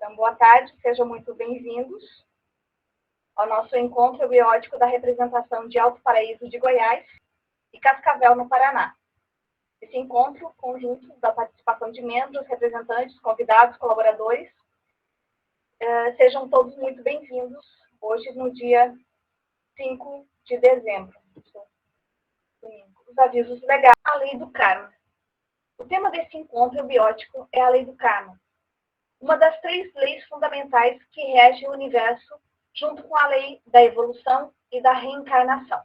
Então, boa tarde, sejam muito bem-vindos ao nosso encontro biótico da representação de Alto Paraíso de Goiás e Cascavel, no Paraná. Esse encontro conjunto da participação de membros, representantes, convidados, colaboradores, sejam todos muito bem-vindos hoje, no dia 5 de dezembro. Os avisos legais, a lei do karma. O tema desse encontro biótico é a lei do karma, uma das 3 leis fundamentais que regem o universo, junto com a lei da evolução e da reencarnação.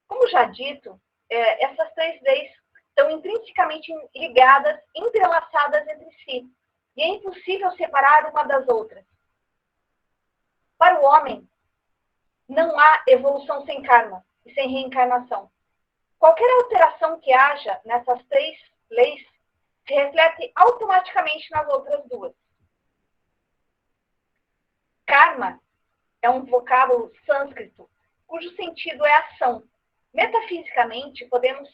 Como já dito, essas 3 leis estão intrinsecamente ligadas, entrelaçadas entre si, e é impossível separar uma das outras. Para o homem, não há evolução sem karma e sem reencarnação. Qualquer alteração que haja nessas 3 leis se reflete automaticamente nas outras 2. Karma é um vocábulo sânscrito, cujo sentido é ação. Metafisicamente, podemos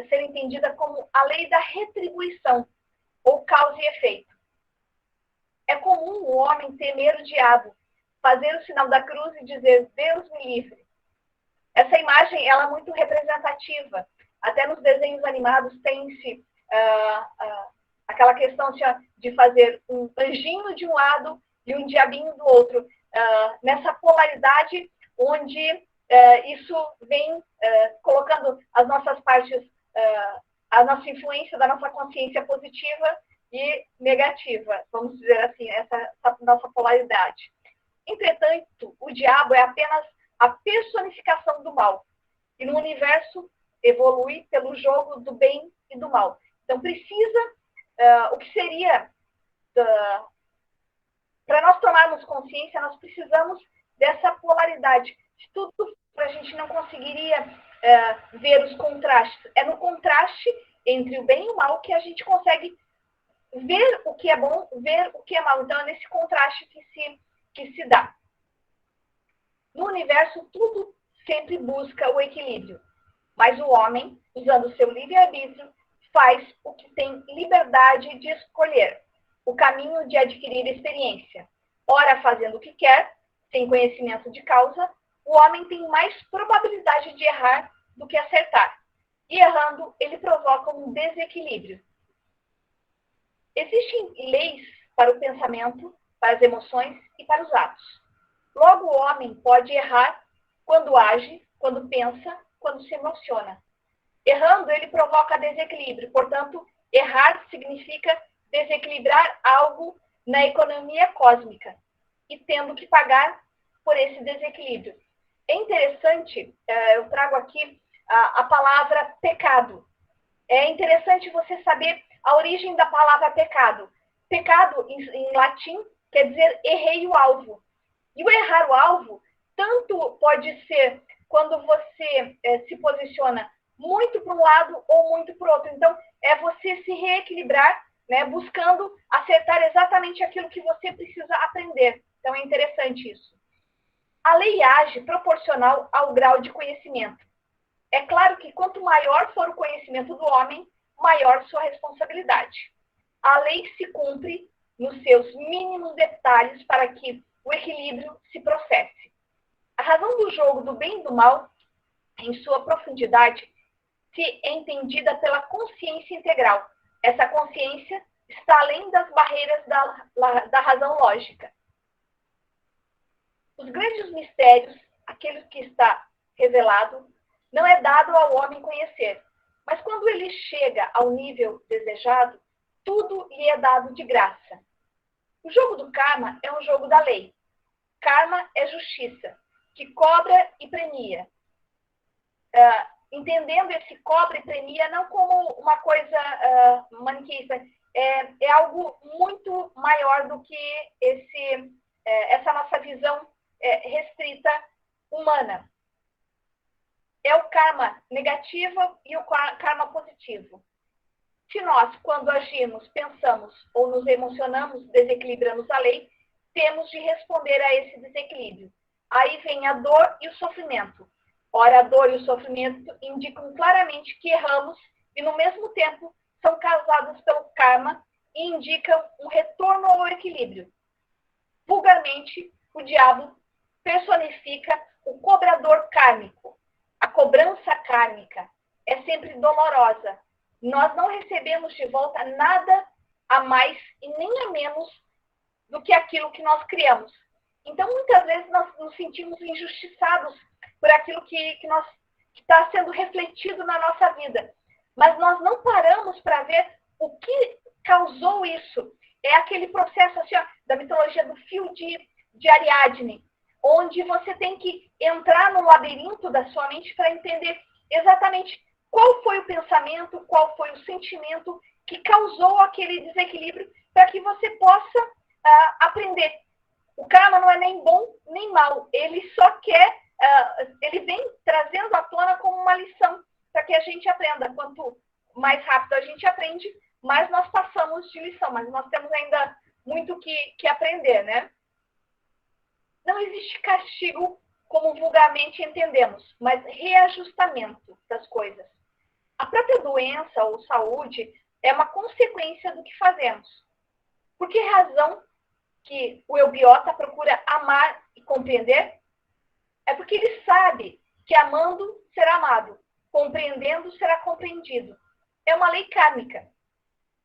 ser entendida como a lei da retribuição, ou causa e efeito. É comum o homem temer o diabo, fazer o sinal da cruz e dizer, Deus me livre. Essa imagem ela é muito representativa. Até nos desenhos animados tem-se aquela questão de fazer um anjinho de um lado e um diabinho do outro. Nessa polaridade onde isso vem colocando as nossas partes, a nossa influência da nossa consciência positiva e negativa, vamos dizer assim, essa nossa polaridade. Entretanto, o diabo é apenas a personificação do mal. E no universo evolui pelo jogo do bem e do mal. Então, precisa, o que seria, para nós tomarmos consciência, nós precisamos dessa polaridade. Se tudo, a gente não conseguiria ver os contrastes. É no contraste entre o bem e o mal que a gente consegue ver o que é bom, ver o que é mal. Então, é nesse contraste que se dá. No universo, tudo sempre busca o equilíbrio. Mas o homem, usando o seu livre-arbítrio, faz o que tem liberdade de escolher, o caminho de adquirir experiência. Ora, fazendo o que quer, sem conhecimento de causa, o homem tem mais probabilidade de errar do que acertar. E errando, ele provoca um desequilíbrio. Existem leis para o pensamento, para as emoções e para os atos. Logo, o homem pode errar quando age, quando pensa, quando se emociona. Errando, ele provoca desequilíbrio. Portanto, errar significa desequilibrar algo na economia cósmica e tendo que pagar por esse desequilíbrio. É interessante, eu trago aqui a palavra pecado. É interessante você saber a origem da palavra pecado. Pecado, em latim, quer dizer errei o alvo. E o errar o alvo, tanto pode ser quando você se posiciona muito para um lado ou muito para o outro. Então, é você se reequilibrar, né, buscando acertar exatamente aquilo que você precisa aprender. Então, é interessante isso. A lei age proporcional ao grau de conhecimento. É claro que quanto maior for o conhecimento do homem, maior sua responsabilidade. A lei se cumpre nos seus mínimos detalhes para que o equilíbrio se processe. A razão do jogo do bem e do mal, em sua profundidade, se é entendida pela consciência integral. Essa consciência está além das barreiras da razão lógica. Os grandes mistérios, aquele que está revelado, não é dado ao homem conhecer, mas quando ele chega ao nível desejado, tudo lhe é dado de graça. O jogo do karma é um jogo da lei. Karma é justiça, que cobra e premia. Entendendo esse cobra e premia não como uma coisa maniqueísta, é algo muito maior do que essa nossa visão restrita humana. É o karma negativo e o karma positivo. Se nós, quando agimos, pensamos ou nos emocionamos, desequilibramos a lei, temos de responder a esse desequilíbrio. Aí vem a dor e o sofrimento. Ora, a dor e o sofrimento indicam claramente que erramos e, no mesmo tempo, são causados pelo karma e indicam um retorno ao equilíbrio. vulgarmente, o diabo personifica o cobrador kármico. A cobrança kármica é sempre dolorosa. Nós não recebemos de volta nada a mais e nem a menos do que aquilo que nós criamos. Então, muitas vezes, nós nos sentimos injustiçados por aquilo que está sendo refletido na nossa vida. Mas nós não paramos para ver o que causou isso. É aquele processo assim, ó, da mitologia do fio de Ariadne, onde você tem que entrar no labirinto da sua mente para entender exatamente qual foi o pensamento, qual foi o sentimento que causou aquele desequilíbrio, para que você possa aprender. O karma não é nem bom nem mal, ele só quer, ele vem trazendo à tona como uma lição, para que a gente aprenda. Quanto mais rápido a gente aprende, mais nós passamos de lição, mas nós temos ainda muito que aprender, né? Não existe castigo como vulgarmente entendemos, mas reajustamento das coisas. A própria doença ou saúde é uma consequência do que fazemos. Por que razão que o eubiota procura amar e compreender? É porque ele sabe que amando será amado, compreendendo será compreendido. É uma lei kármica.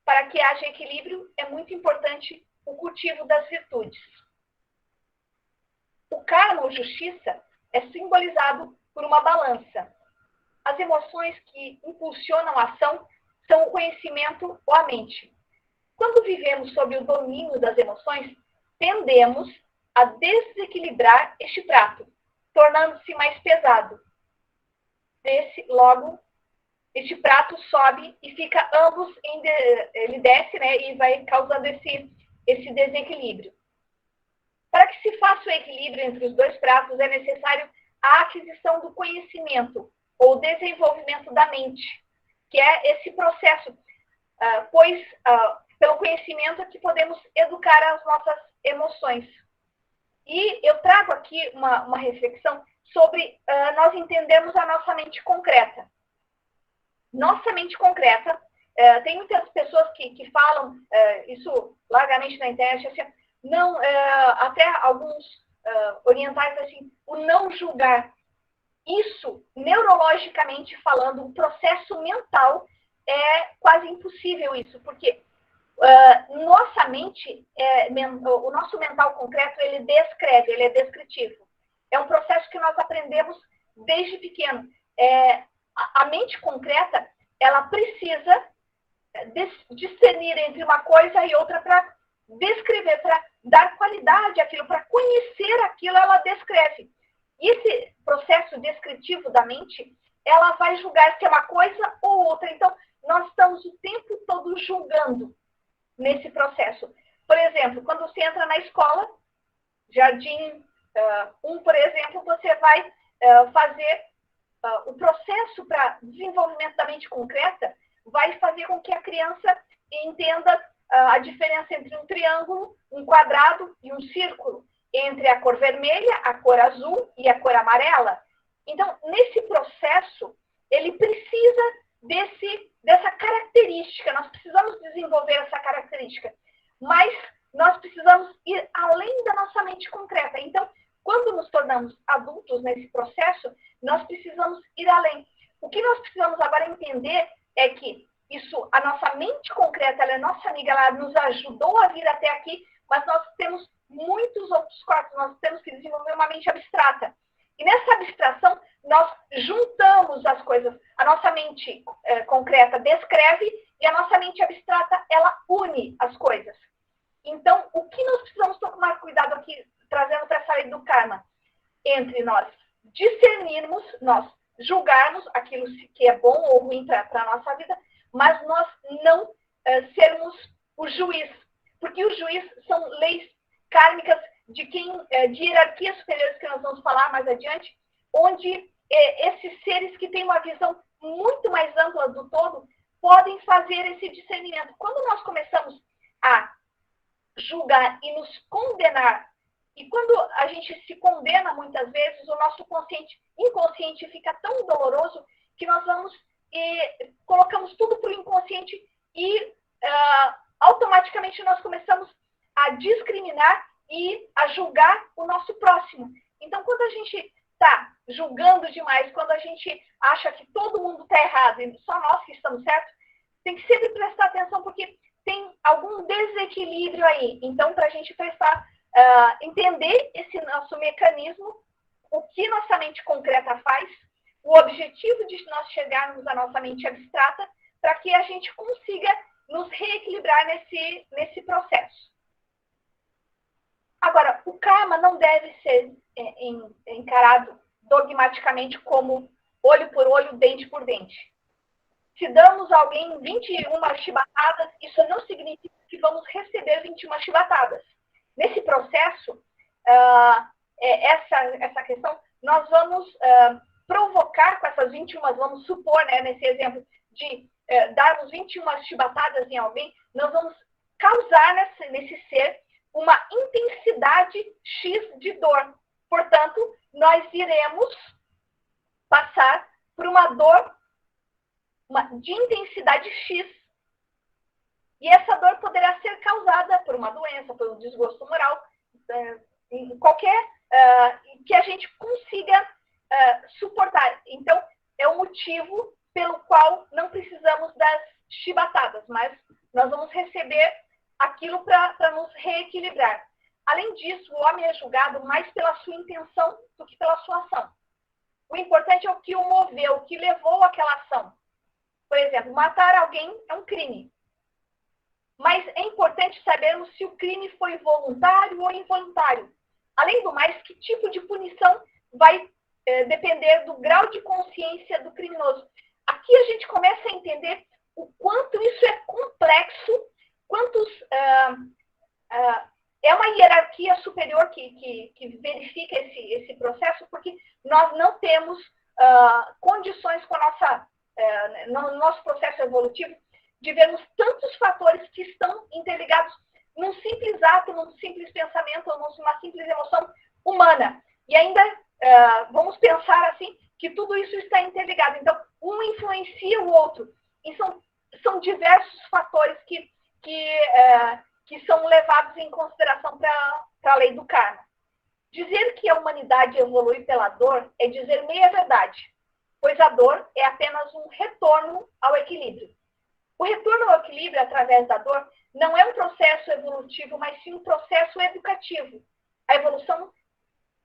Para que haja equilíbrio, é muito importante o cultivo das virtudes. O karma ou justiça é simbolizado por uma balança. As emoções que impulsionam a ação são o conhecimento ou a mente. Quando vivemos sob o domínio das emoções, tendemos a desequilibrar este prato, tornando-se mais pesado. Logo, este prato sobe e fica ambos, ele desce, né, e vai causando esse desequilíbrio. Para que se faça o equilíbrio entre os dois pratos, é necessário a aquisição do conhecimento ou desenvolvimento da mente, que é esse processo, pois pelo conhecimento é que podemos educar as nossas emoções. E eu trago aqui uma reflexão sobre nós entendermos a nossa mente concreta. Nossa mente concreta, tem muitas pessoas que falam isso largamente na internet, assim, não, até alguns orientais, assim, o não julgar. Isso, neurologicamente falando, um processo mental, é quase impossível isso, porque nossa mente, o nosso mental concreto, ele descreve, ele é descritivo. É um processo que nós aprendemos desde pequeno. A mente concreta, ela precisa discernir entre uma coisa e outra para descrever, para dar qualidade àquilo, para conhecer aquilo, ela descreve. E esse processo descritivo da mente, ela vai julgar se é uma coisa ou outra. Então, nós estamos o tempo todo julgando nesse processo. Por exemplo, quando você entra na escola, Jardim 1, por exemplo, você vai fazer o processo para desenvolvimento da mente concreta, vai fazer com que a criança entenda a diferença entre um triângulo, um quadrado e um círculo, entre a cor vermelha, a cor azul e a cor amarela. Então, nesse processo, ele precisa dessa característica, nós precisamos desenvolver essa característica, mas nós precisamos ir além da nossa mente concreta. Então, quando nos tornamos adultos nesse processo, nós precisamos ir além. O que nós precisamos agora entender é que a nossa mente concreta, ela é nossa amiga, ela nos ajudou a vir até aqui, mas nós temos muitos outros corpos, nós temos que desenvolver uma mente abstrata. E nessa abstração, nós juntamos as coisas. A nossa mente concreta descreve e a nossa mente abstrata, ela une as coisas. Então, o que nós precisamos tomar cuidado aqui, trazendo para essa lei do karma? Entre nós discernirmos, nós julgarmos aquilo que é bom ou ruim para a nossa vida, mas nós não sermos o juiz. Porque o juiz são leis kármicas de hierarquias superiores, que nós vamos falar mais adiante, onde esses seres que têm uma visão muito mais ampla do todo podem fazer esse discernimento. Quando nós começamos a julgar e nos condenar, e quando a gente se condena muitas vezes, o nosso inconsciente fica tão doloroso que nós vamos e colocamos tudo para o inconsciente e automaticamente nós começamos a discriminar e a julgar o nosso próximo. Então, quando a gente está julgando demais, quando a gente acha que todo mundo está errado e só nós que estamos certos, tem que sempre prestar atenção, porque tem algum desequilíbrio aí. Então, para a gente prestar, entender esse nosso mecanismo, o que nossa mente concreta faz, o objetivo de nós chegarmos à nossa mente abstrata, para que a gente consiga nos reequilibrar nesse processo. Agora, o karma não deve ser encarado dogmaticamente como olho por olho, dente por dente. Se damos a alguém 21 chibatadas, isso não significa que vamos receber 21 chibatadas. Nesse processo, essa questão, nós vamos provocar com essas 21, vamos supor, né, nesse exemplo, de darmos 21 chibatadas em alguém, nós vamos causar nesse ser uma intensidade X de dor. Portanto, nós iremos passar por uma dor de intensidade X. E essa dor poderá ser causada por uma doença, por um desgosto moral, em qualquer que a gente consiga suportar. Então, é o motivo pelo qual não precisamos das chibatadas, mas nós vamos receber aquilo para nos reequilibrar. Além disso, o homem é julgado mais pela sua intenção do que pela sua ação. O importante é o que o moveu, o que levou àquela ação. Por exemplo, matar alguém é um crime. Mas é importante sabermos se o crime foi voluntário ou involuntário. Além do mais, que tipo de punição vai depender do grau de consciência do criminoso. Aqui a gente começa a entender o quanto isso é complexo, quantos... é uma hierarquia superior que verifica esse processo, porque nós não temos condições com no nosso processo evolutivo de vermos tantos fatores que estão interligados num simples ato, num simples pensamento, ou numa simples emoção humana. E ainda vamos pensar assim, que tudo isso está interligado. Então, um influencia o outro. E são diversos fatores que são levados em consideração para a lei do karma. Dizer que a humanidade evolui pela dor é dizer meia verdade, pois a dor é apenas um retorno ao equilíbrio. O retorno ao equilíbrio através da dor não é um processo evolutivo, mas sim um processo educativo. A evolução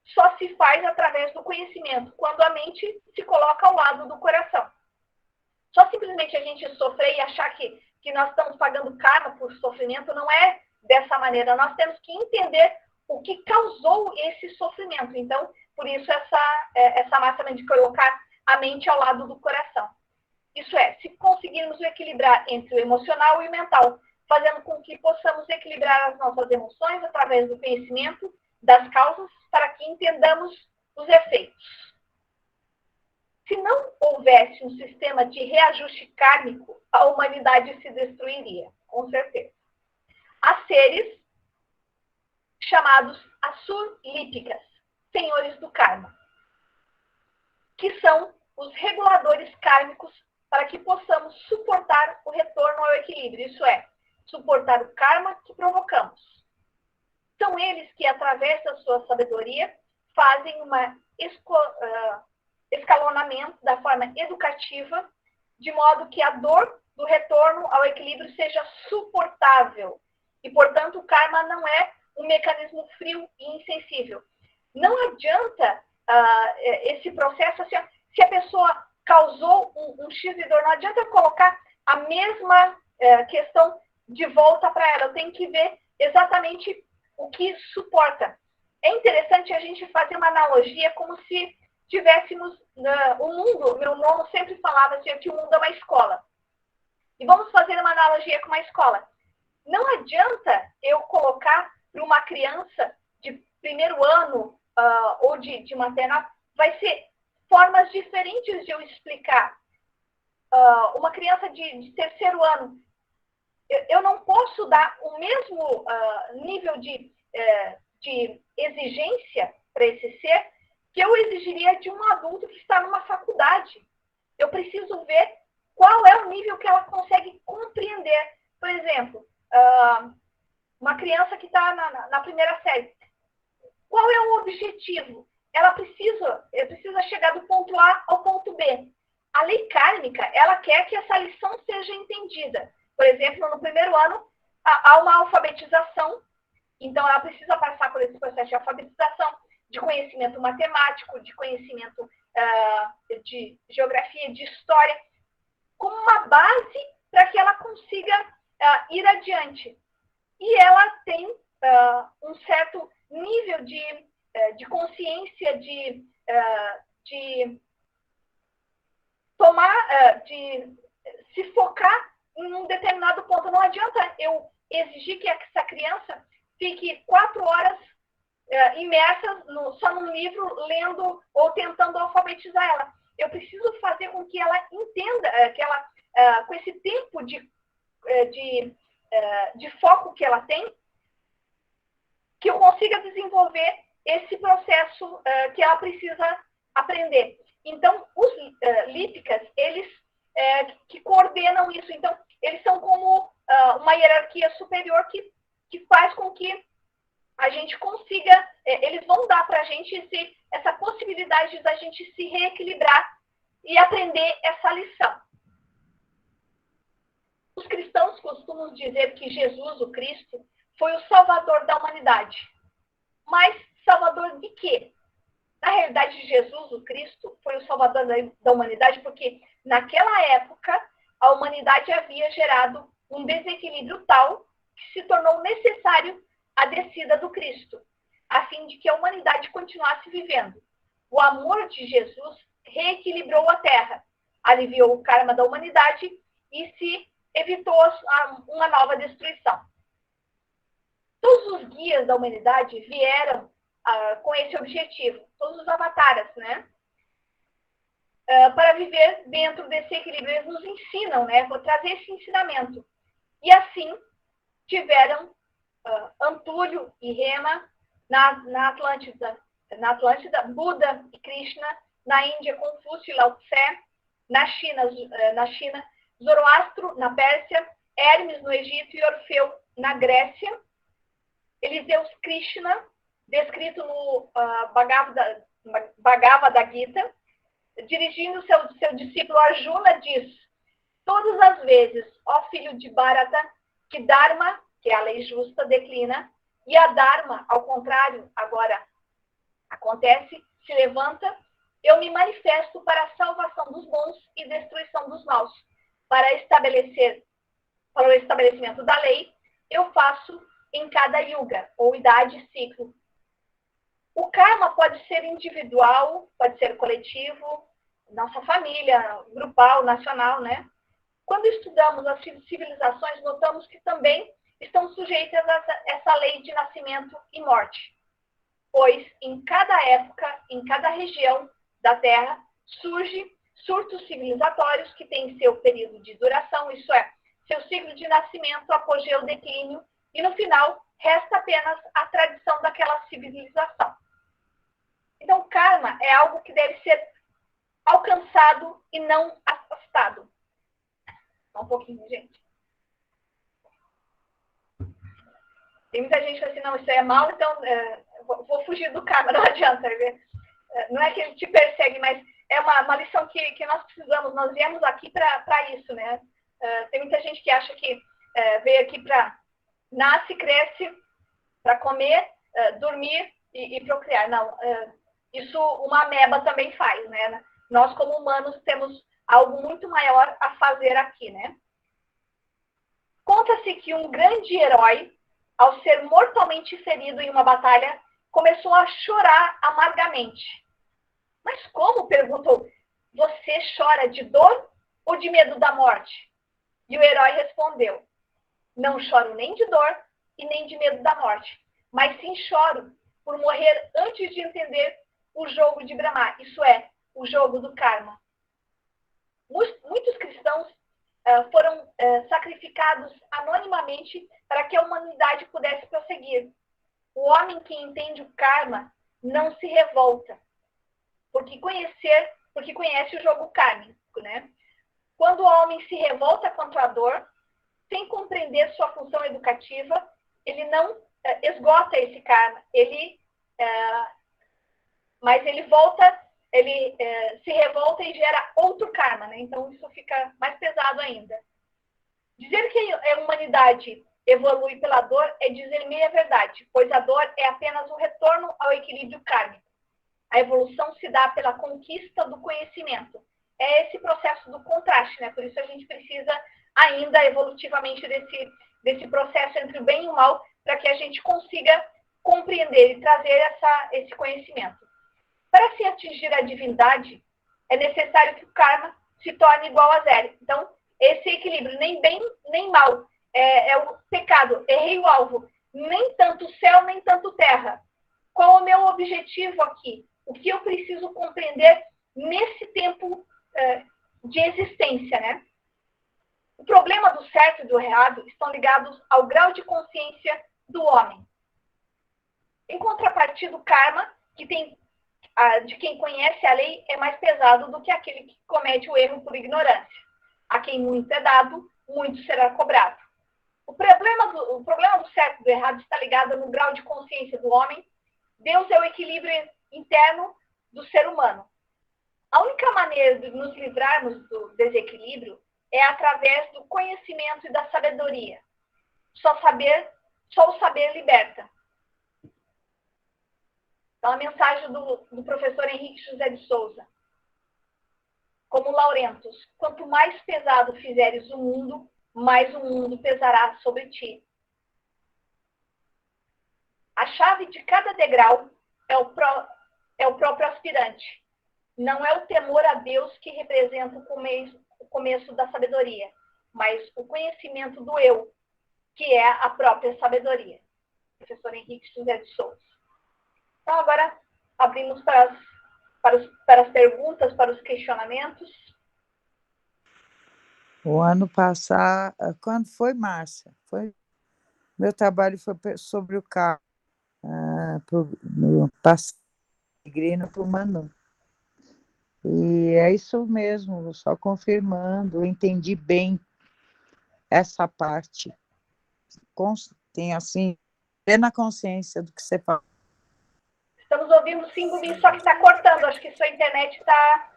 só se faz através do conhecimento, quando a mente se coloca ao lado do coração. Só simplesmente a gente sofrer e achar que nós estamos pagando karma por sofrimento não é dessa maneira. Nós temos que entender o que causou esse sofrimento. Então, por isso essa máxima de colocar a mente ao lado do coração. Isso é, se conseguirmos equilibrar entre o emocional e o mental, fazendo com que possamos equilibrar as nossas emoções através do conhecimento das causas, para que entendamos os efeitos. Se não houvesse um sistema de reajuste kármico, a humanidade se destruiria, com certeza. Há seres chamados Asur-lípicas, senhores do karma, que são os reguladores kármicos para que possamos suportar o retorno ao equilíbrio, isso é, suportar o karma que provocamos. São eles que, através da sua sabedoria, fazem um escalonamento da forma educativa, de modo que a dor do retorno ao equilíbrio seja suportável. E, portanto, o karma não é um mecanismo frio e insensível. Não adianta esse processo, assim, se a pessoa causou um X de dor, não adianta colocar a mesma questão de volta para ela. Eu tenho que ver exatamente o que suporta. É interessante a gente fazer uma analogia como se tivéssemos o mundo. Meu nono sempre falava assim, que o mundo é uma escola. E vamos fazer uma analogia com uma escola. Não adianta eu colocar para uma criança de primeiro ano ou de maternal, vai ser formas diferentes de eu explicar. Uma criança de terceiro ano, eu não posso dar o mesmo nível de exigência para esse ser que eu exigiria de um adulto que está numa faculdade. Eu preciso ver qual é o nível que ela consegue compreender. Por exemplo, uma criança que está na primeira série. Qual é o objetivo? Ela precisa chegar do ponto A ao ponto B. A lei kármica, ela quer que essa lição seja entendida. Por exemplo, no primeiro ano, há uma alfabetização, então ela precisa passar por esse processo de alfabetização, de conhecimento matemático, de conhecimento de geografia, de história, como uma base para que ela consiga ir adiante. E ela tem um certo nível de consciência, de tomar, de se focar em um determinado ponto. Não adianta eu exigir que essa criança fique 4 horas imersa só num livro, lendo ou tentando alfabetizar ela. Eu preciso fazer com que ela entenda, que ela, com esse tempo de foco que ela tem, que eu consiga desenvolver esse processo que ela precisa aprender. Então, os lípicas, eles que coordenam isso. Então, eles são como uma hierarquia superior que faz com que a gente consiga, eles vão dar para a gente essa possibilidade da gente se reequilibrar e aprender essa lição. Os cristãos costumam dizer que Jesus, o Cristo, foi o salvador da humanidade. Mas salvador de quê? Na realidade, Jesus, o Cristo, foi o salvador da humanidade porque, naquela época, a humanidade havia gerado um desequilíbrio tal que se tornou necessário a descida do Cristo, a fim de que a humanidade continuasse vivendo. O amor de Jesus reequilibrou a Terra, aliviou o karma da humanidade e se evitou uma nova destruição. Todos os guias da humanidade vieram com esse objetivo, todos os avataras, né? Para viver dentro desse equilíbrio. Eles nos ensinam, né? Vou trazer esse ensinamento. E assim tiveram Antúlio e Rema na Atlântida, Buda e Krishna, na Índia, Confúcio e Lao Tse, na China, Zoroastro na Pérsia, Hermes no Egito e Orfeu na Grécia, Eliseus Krishna, descrito no Bhagavad Gita, dirigindo seu discípulo Arjuna, diz: todas as vezes, ó filho de Bharata, que Dharma, que é a lei justa, declina, e a Dharma, ao contrário, agora acontece, se levanta, eu me manifesto para a salvação dos bons e destruição dos maus. Para o estabelecimento da lei, eu faço em cada yuga, ou idade, ciclo. O karma pode ser individual, pode ser coletivo, nossa família, grupal, nacional, né? Quando estudamos as civilizações, notamos que também estão sujeitas a essa lei de nascimento e morte. Pois em cada época, em cada região da Terra, surge surtos civilizatórios que têm seu período de duração, isso é, seu ciclo de nascimento, apogeu, declínio, e no final resta apenas a tradição daquela civilização. Então, o karma é algo que deve ser alcançado e não afastado. Só um pouquinho, gente. Tem muita gente que fala assim, não, isso aí é mal, então vou fugir do karma, não adianta. Não é que ele te persegue, mas é uma lição que nós precisamos, nós viemos aqui para isso, né? Tem muita gente que acha que veio aqui para nasce, cresce, para comer, dormir e procriar. Não, isso uma ameba também faz, né? Nós, como humanos, temos algo muito maior a fazer aqui, né? Conta-se que um grande herói, ao ser mortalmente ferido em uma batalha, começou a chorar amargamente. Mas como? Perguntou. Você chora de dor ou de medo da morte? E o herói respondeu. Não choro nem de dor e nem de medo da morte, mas sim choro por morrer antes de entender o jogo de Brahma, isso é, o jogo do karma. Muitos cristãos foram sacrificados anonimamente para que a humanidade pudesse prosseguir. O homem que entende o karma não se revolta, porque conhece o jogo kármico, né? Quando o homem se revolta contra a dor, sem compreender sua função educativa, ele não esgota esse karma, mas ele volta, ele se revolta e gera outro karma, né? Então isso fica mais pesado ainda. Dizer que a humanidade evolui pela dor é dizer meia verdade, pois a dor é apenas um retorno ao equilíbrio kármico. A evolução se dá pela conquista do conhecimento. É esse processo do contraste, né? Por isso a gente precisa ainda evolutivamente desse processo entre o bem e o mal, para que a gente consiga compreender e trazer esse conhecimento. Para se atingir a divindade, é necessário que o karma se torne igual a zero. Então, esse equilíbrio, nem bem nem mal, é o pecado, errei o alvo, nem tanto céu, nem tanto terra. Qual o meu objetivo aqui? O que eu preciso compreender nesse tempo de existência, né? O problema do certo e do errado estão ligados ao grau de consciência do homem. Em contrapartida, o karma, de quem conhece a lei, é mais pesado do que aquele que comete o erro por ignorância. A quem muito é dado, muito será cobrado. O problema do certo e do errado está ligado no grau de consciência do homem. Deus é o equilíbrio interno do ser humano. A única maneira de nos livrarmos do desequilíbrio é através do conhecimento e da sabedoria. Só o saber liberta. Então, a mensagem do professor Henrique José de Souza. Como Laurentos, quanto mais pesado fizeres o mundo, mais o mundo pesará sobre ti. A chave de cada degrau é o próprio aspirante. Não é o temor a Deus que representa o começo da sabedoria, mas o conhecimento do eu, que é a própria sabedoria. Professor Henrique José de Souza. Então, agora abrimos para as perguntas, para os questionamentos. O ano passado, quando foi, Márcia? Meu trabalho foi sobre o carro, no passado, peregrino para o Manu. E é isso mesmo, só confirmando, eu entendi bem essa parte. Tem, assim, plena consciência do que você fala. Estamos ouvindo sim, Bubi, só que está cortando. Acho que sua internet está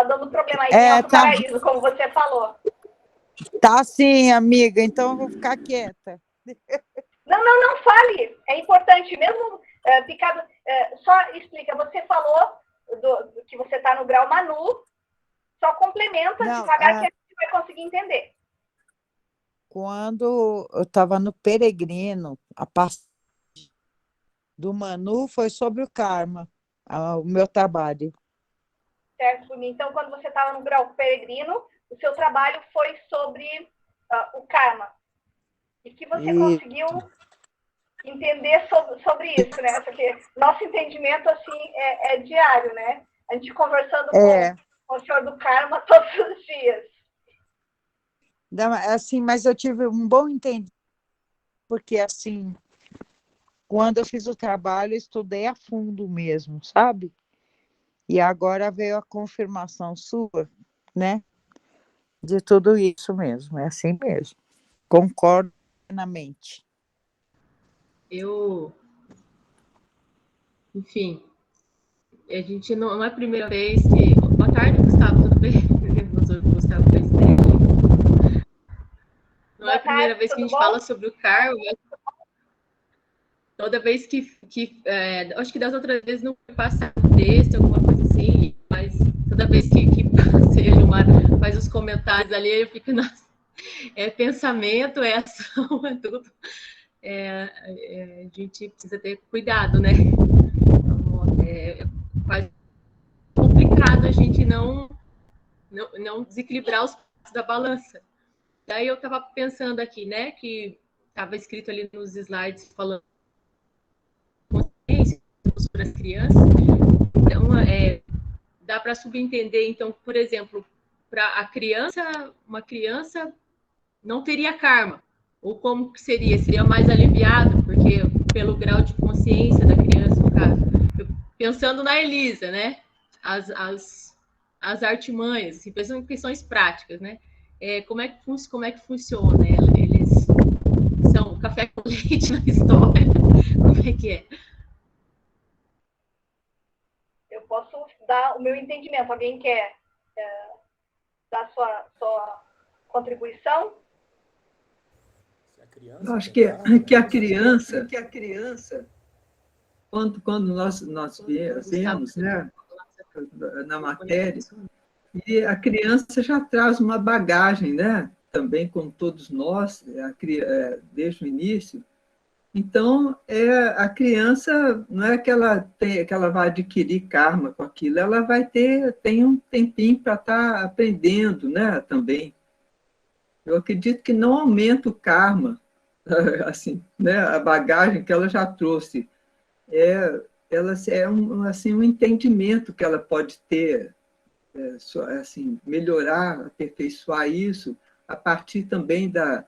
dando problema aí em Alto Paraíso, como você falou. Tá sim, amiga, então eu vou ficar quieta. Não fale. É importante, mesmo picado. Só explica, você falou que você está no grau Manu, só complementa devagar que a gente vai conseguir entender. Quando eu estava no peregrino, a passagem do Manu foi sobre o karma, o meu trabalho. Certo, então quando você estava no grau peregrino, o seu trabalho foi sobre o karma. E que você conseguiu entender sobre isso, né? Porque nosso entendimento, assim, é diário, né? A gente conversando com o senhor do karma todos os dias. Não, assim, mas eu tive um bom entendimento, porque, assim, quando eu fiz o trabalho, eu estudei a fundo mesmo, sabe? E agora veio a confirmação sua, né? De tudo isso mesmo, é assim mesmo. Concordo plenamente. Enfim, a gente não é a primeira vez que... Boa tarde, Gustavo, tudo bem? Gustavo, não é a primeira vez que a gente fala sobre o karma, mas toda vez acho que das outras vezes não passa um texto, alguma coisa assim, mas toda vez que a Gilmar faz os comentários ali, eu fico, nossa, é pensamento, é ação, é tudo. A gente precisa ter cuidado, né? É quase complicado a gente não desequilibrar os pontos da balança. Daí eu estava pensando aqui, né, que estava escrito ali nos slides falando sobre as crianças. Então, dá para subentender, então, por exemplo, para uma criança não teria karma. Ou como que seria? Seria mais aliviado, porque pelo grau de consciência da criança, no caso. Pensando na Elisa, né? As artimanhas, assim, pensando em questões práticas, né? Como é que funciona? Eles são um café com leite na história? Como é que é? Eu posso dar o meu entendimento. Alguém quer dar sua contribuição? Eu acho que a criança, quando nós vemos, né, na matéria, e a criança já traz uma bagagem, né? Também como todos nós, desde o início. Então, a criança não é que ela vai adquirir karma com aquilo, ela tem um tempinho para estar aprendendo, né? Também. Eu acredito que não aumenta o karma, assim, né? A bagagem que ela já trouxe. Ela assim, um entendimento que ela pode ter, assim, melhorar, aperfeiçoar isso a partir também da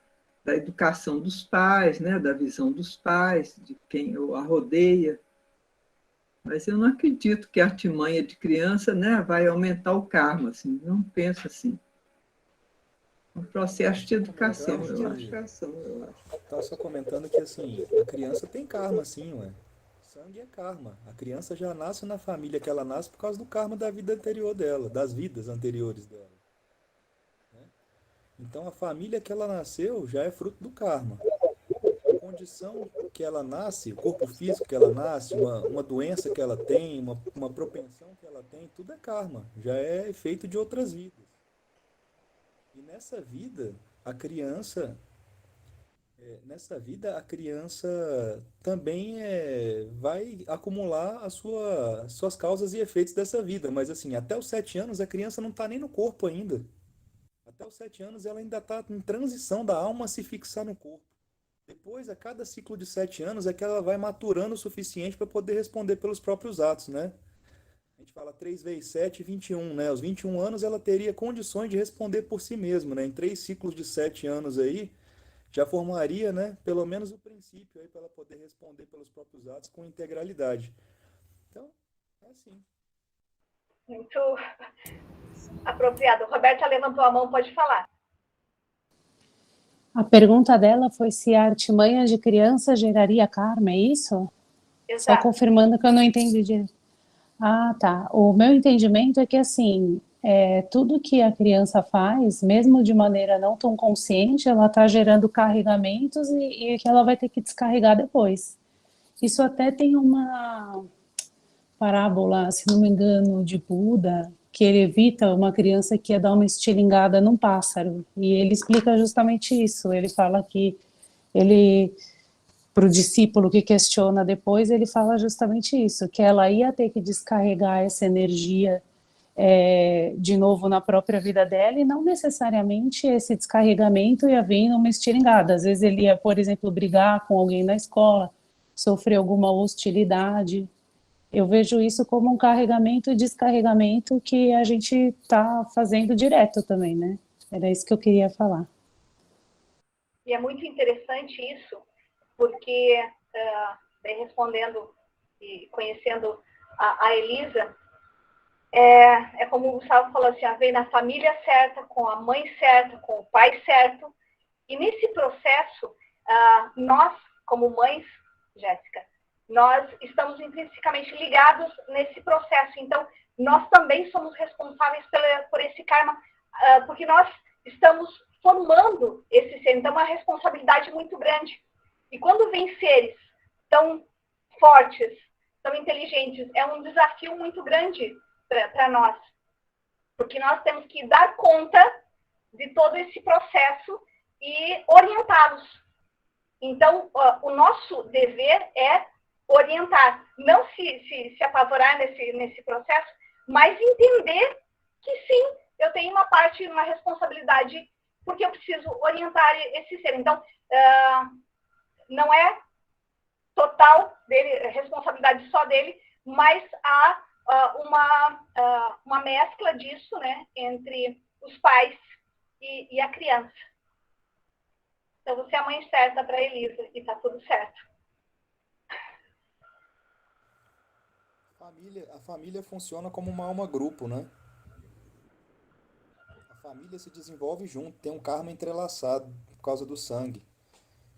educação dos pais, né, da visão dos pais, de quem a rodeia. Mas eu não acredito que a artimanha de criança, né, vai aumentar o karma, assim, não penso assim. É um processo de educação, eu acho. Estava só comentando que assim, a criança tem karma, sim, ué. Sangue é karma. A criança já nasce na família que ela nasce por causa do karma da vida anterior dela, das vidas anteriores dela. Né? Então a família que ela nasceu já é fruto do karma. A condição que ela nasce, o corpo físico que ela nasce, uma doença que ela tem, uma propensão que ela tem, tudo é karma. Já é efeito de outras vidas. E nessa vida, a criança também vai acumular suas causas e efeitos dessa vida. Mas assim, até os 7 anos, a criança não está nem no corpo ainda. Até os 7 anos, ela ainda está em transição da alma se fixar no corpo. Depois, a cada ciclo de 7 anos, é que ela vai maturando o suficiente para poder responder pelos próprios atos, né? A gente fala 3 vezes 7, 21, né? Aos 21 anos, ela teria condições de responder por si mesma, né? Em 3 ciclos de 7 anos aí, já formaria, né, pelo menos o princípio aí para ela poder responder pelos próprios atos com integralidade. Então, é assim. Muito apropriado. Roberta levantou a mão, pode falar. A pergunta dela foi se a artimanha de criança geraria karma, é isso? Exato. Só confirmando que eu não entendi direito. Ah, tá. O meu entendimento é que, assim, tudo que a criança faz, mesmo de maneira não tão consciente, ela está gerando carregamentos e que ela vai ter que descarregar depois. Isso até tem uma parábola, se não me engano, de Buda, que ele evita uma criança que ia dar uma estilingada num pássaro. E ele explica justamente isso. Ele fala que para o discípulo que questiona depois, ele fala justamente isso, que ela ia ter que descarregar essa energia de novo na própria vida dela, e não necessariamente esse descarregamento ia vir numa estilingada. Às vezes ele ia, por exemplo, brigar com alguém na escola, sofrer alguma hostilidade. Eu vejo isso como um carregamento e descarregamento que a gente está fazendo direto também, né? Era isso que eu queria falar. E é muito interessante isso, porque, respondendo e conhecendo a Elisa, é como o Gustavo falou assim, veio na família certa, com a mãe certa, com o pai certo, e nesse processo, nós, como mães, Jéssica, nós estamos intrinsecamente ligados nesse processo, então nós também somos responsáveis por esse karma, porque nós estamos formando esse ser, então é uma responsabilidade muito grande. E quando vem seres tão fortes, tão inteligentes, é um desafio muito grande para nós, porque nós temos que dar conta de todo esse processo e orientá-los. Então, o nosso dever é orientar, não se apavorar nesse processo, mas entender que sim, eu tenho uma parte, uma responsabilidade, porque eu preciso orientar esse ser. Então, não é total dele, responsabilidade só dele, mas há uma mescla disso, né, entre os pais e a criança. Então, você é a mãe certa para a Elisa e está tudo certo. A família funciona como uma alma-grupo, né? A família se desenvolve junto, tem um karma entrelaçado por causa do sangue.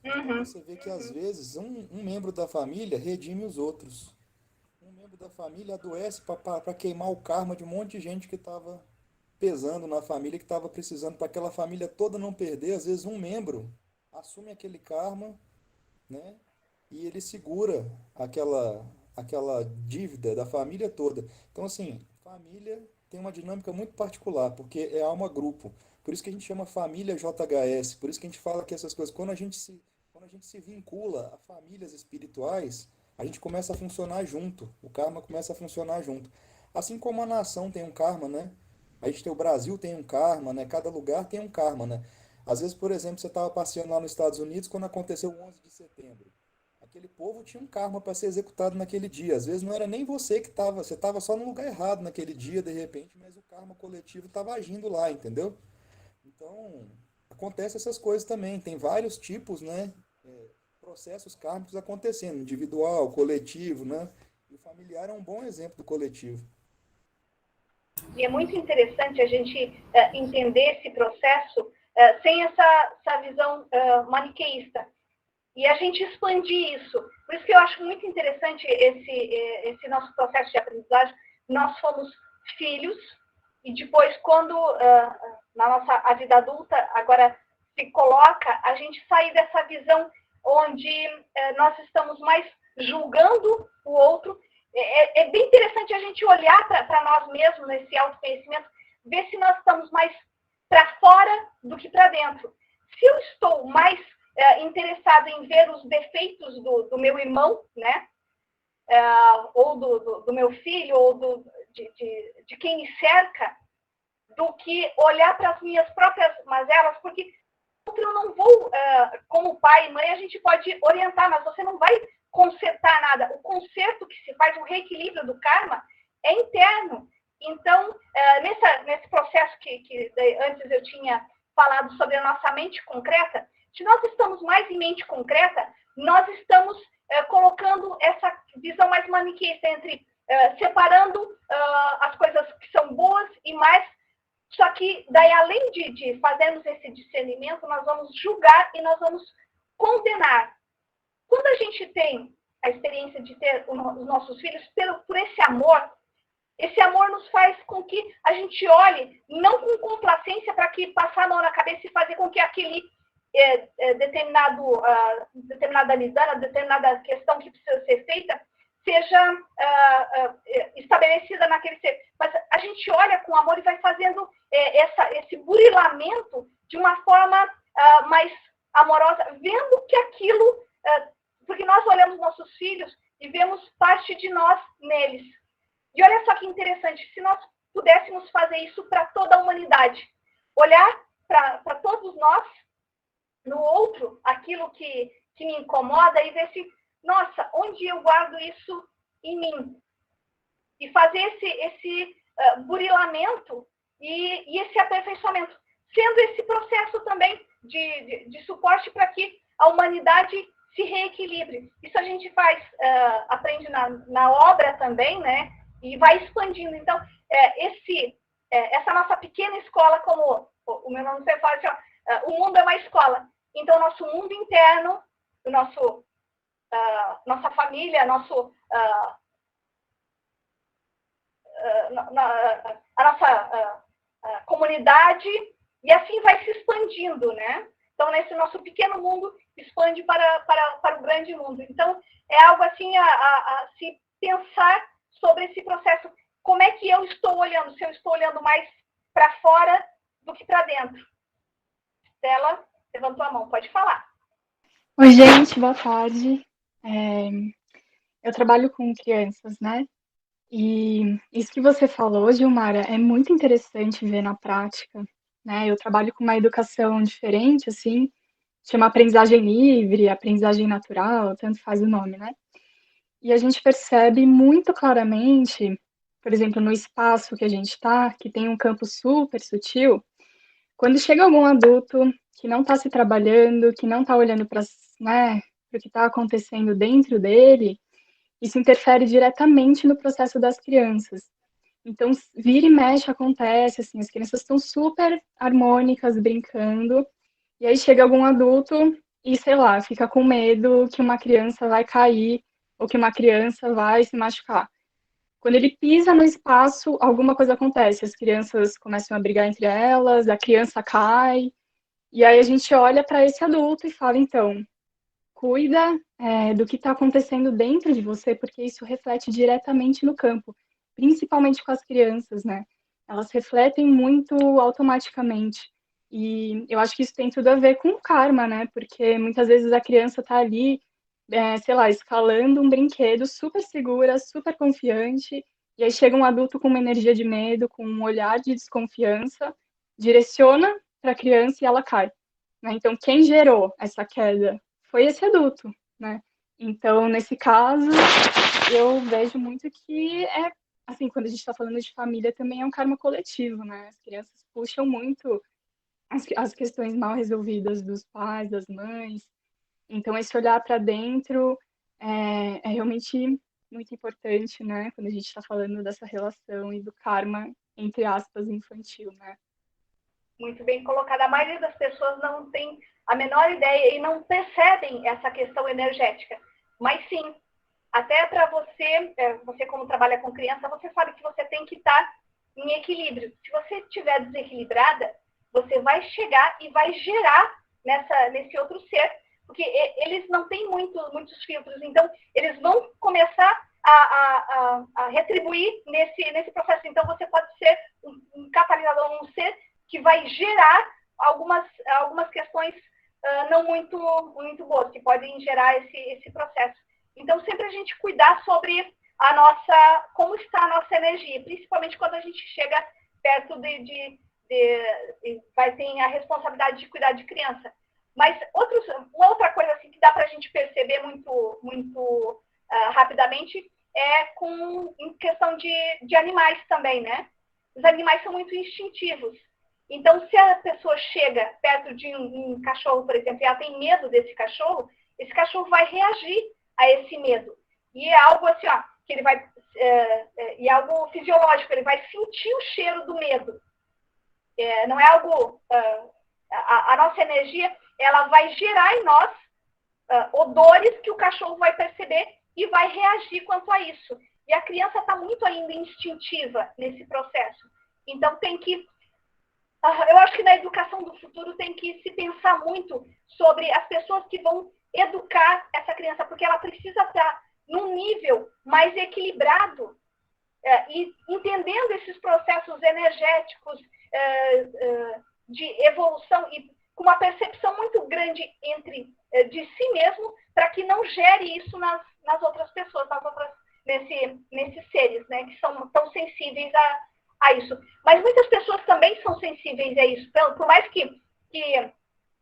Uhum. Você vê que às vezes um membro da família redime os outros. Um membro da família adoece para queimar o karma de um monte de gente que estava pesando na família, que estava precisando para aquela família toda não perder. Às vezes um membro assume aquele karma, né? E ele segura aquela dívida da família toda. Então, assim, família tem uma dinâmica muito particular, porque é alma grupo. Por isso que a gente chama família JHS, por isso que a gente fala que essas coisas, quando a gente se vincula a famílias espirituais, a gente começa a funcionar junto, o karma começa a funcionar junto. Assim como a nação tem um karma, né? A gente tem o Brasil tem um karma, né? Cada lugar tem um karma, né? Às vezes, por exemplo, você estava passeando lá nos Estados Unidos quando aconteceu o 11 de setembro. Aquele povo tinha um karma para ser executado naquele dia. Às vezes não era nem você que estava, você estava só no lugar errado naquele dia, de repente, mas o karma coletivo estava agindo lá, entendeu? Então, acontece essas coisas também. Tem vários tipos, né? Processos kármicos acontecendo, individual, coletivo, né? E o familiar é um bom exemplo do coletivo. E é muito interessante a gente entender esse processo sem essa visão maniqueísta. E a gente expandir isso. Por isso que eu acho muito interessante esse nosso processo de aprendizagem. Nós fomos filhos, e depois, quando na nossa vida adulta, agora se coloca, a gente sair dessa visão onde nós estamos mais julgando o outro. É bem interessante a gente olhar para nós mesmos, nesse autoconhecimento, ver se nós estamos mais para fora do que para dentro. Se eu estou mais interessado em ver os defeitos do meu irmão, né? Ou do meu filho, ou de quem me cerca, do que olhar para as minhas próprias mazelas, porque eu não vou, como pai e mãe, a gente pode orientar, mas você não vai consertar nada. O conserto que se faz, o reequilíbrio do karma, é interno. Então, nesse processo que antes eu tinha falado sobre a nossa mente concreta, se nós estamos mais em mente concreta, nós estamos colocando essa visão mais maniqueísta entre separando as coisas que são boas e mais. Só que daí, além de fazermos esse discernimento, nós vamos julgar e nós vamos condenar. Quando a gente tem a experiência de ter os nossos filhos, por esse amor nos faz com que a gente olhe, não com complacência para que passar a mão na cabeça e fazer com que aquele determinada lisana, determinada questão que precisa ser feita, seja estabelecida naquele ser. Mas a gente olha com amor e vai fazendo esse burilamento de uma forma mais amorosa, vendo que aquilo... porque nós olhamos nossos filhos e vemos parte de nós neles. E olha só que interessante, se nós pudéssemos fazer isso para toda a humanidade, olhar para todos nós, no outro, aquilo que me incomoda, e ver se, nossa, onde eu guardo isso em mim? E fazer esse burilamento e esse aperfeiçoamento, sendo esse processo também de suporte para que a humanidade se reequilibre. Isso a gente aprende na obra também, né? E vai expandindo. Então, essa nossa pequena escola, como o meu nome sempre fala assim, o mundo é uma escola. Então, nosso mundo interno, nossa família, a nossa comunidade, e assim vai se expandindo, né? Então, nesse nosso pequeno mundo, expande para o grande mundo. Então, é algo assim a se pensar sobre esse processo. Como é que eu estou olhando? Se eu estou olhando mais para fora do que para dentro. Stella levantou a mão, pode falar. Oi, gente, boa tarde. Eu trabalho com crianças, né? E isso que você falou, Gilmara, é muito interessante ver na prática, né? Eu trabalho com uma educação diferente, assim, chama aprendizagem livre, aprendizagem natural, tanto faz o nome, né? E a gente percebe muito claramente, por exemplo, no espaço que a gente está, que tem um campo super sutil, quando chega algum adulto que não está se trabalhando, que não está olhando para, né, o que está acontecendo dentro dele, isso interfere diretamente no processo das crianças. Então, vira e mexe acontece, assim, as crianças estão super harmônicas, brincando, e aí chega algum adulto e, sei lá, fica com medo que uma criança vai cair ou que uma criança vai se machucar. Quando ele pisa no espaço, alguma coisa acontece. As crianças começam a brigar entre elas, a criança cai, e aí a gente olha para esse adulto e fala, então, cuida, do que está acontecendo dentro de você, porque isso reflete diretamente no campo, principalmente com as crianças, né? Elas refletem muito automaticamente. E eu acho que isso tem tudo a ver com o karma, né? Porque muitas vezes a criança está ali, sei lá, escalando um brinquedo super segura, super confiante, e aí chega um adulto com uma energia de medo, com um olhar de desconfiança, direciona para a criança e ela cai, né? Então, quem gerou essa queda foi esse adulto, né? Então, nesse caso, eu vejo muito que assim, quando a gente está falando de família, também é um karma coletivo, né? As crianças puxam muito as questões mal resolvidas dos pais, das mães. Então, esse olhar para dentro é realmente muito importante, né? Quando a gente está falando dessa relação e do karma, entre aspas, infantil, né? Muito bem colocada. A maioria das pessoas não tem a menor ideia e não percebem essa questão energética. Mas sim, até para você, você como trabalha com criança, você sabe que você tem que estar em equilíbrio. Se você estiver desequilibrada, você vai chegar e vai gerar nesse outro ser, porque eles não têm muitos filtros, então eles vão começar a retribuir nesse processo. Então você pode ser um catalisador, um ser que vai gerar algumas questões não muito boas, que podem gerar esse processo. Então, sempre a gente cuidar sobre como está a nossa energia, principalmente quando a gente chega perto vai ter a responsabilidade de cuidar de criança. Mas uma outra coisa assim, que dá para a gente perceber muito rapidamente em questão de animais também, né? Os animais são muito instintivos. Então, se a pessoa chega perto de um cachorro, por exemplo, e ela tem medo desse cachorro, esse cachorro vai reagir a esse medo. E é algo assim, ó, que ele vai... e é algo fisiológico, ele vai sentir o cheiro do medo. Não é algo... a nossa energia, ela vai gerar em nós odores que o cachorro vai perceber e vai reagir quanto a isso. E a criança está muito ainda instintiva nesse processo. Então, tem que... eu acho que na educação do futuro tem que se pensar muito sobre as pessoas que vão educar essa criança, porque ela precisa estar num nível mais equilibrado e entendendo esses processos energéticos de evolução e com uma percepção muito grande de si mesmo, para que não gere isso nas outras pessoas, nesses seres, né, que são tão sensíveis a isso. Mas muitas pessoas também são sensíveis a isso. Por mais que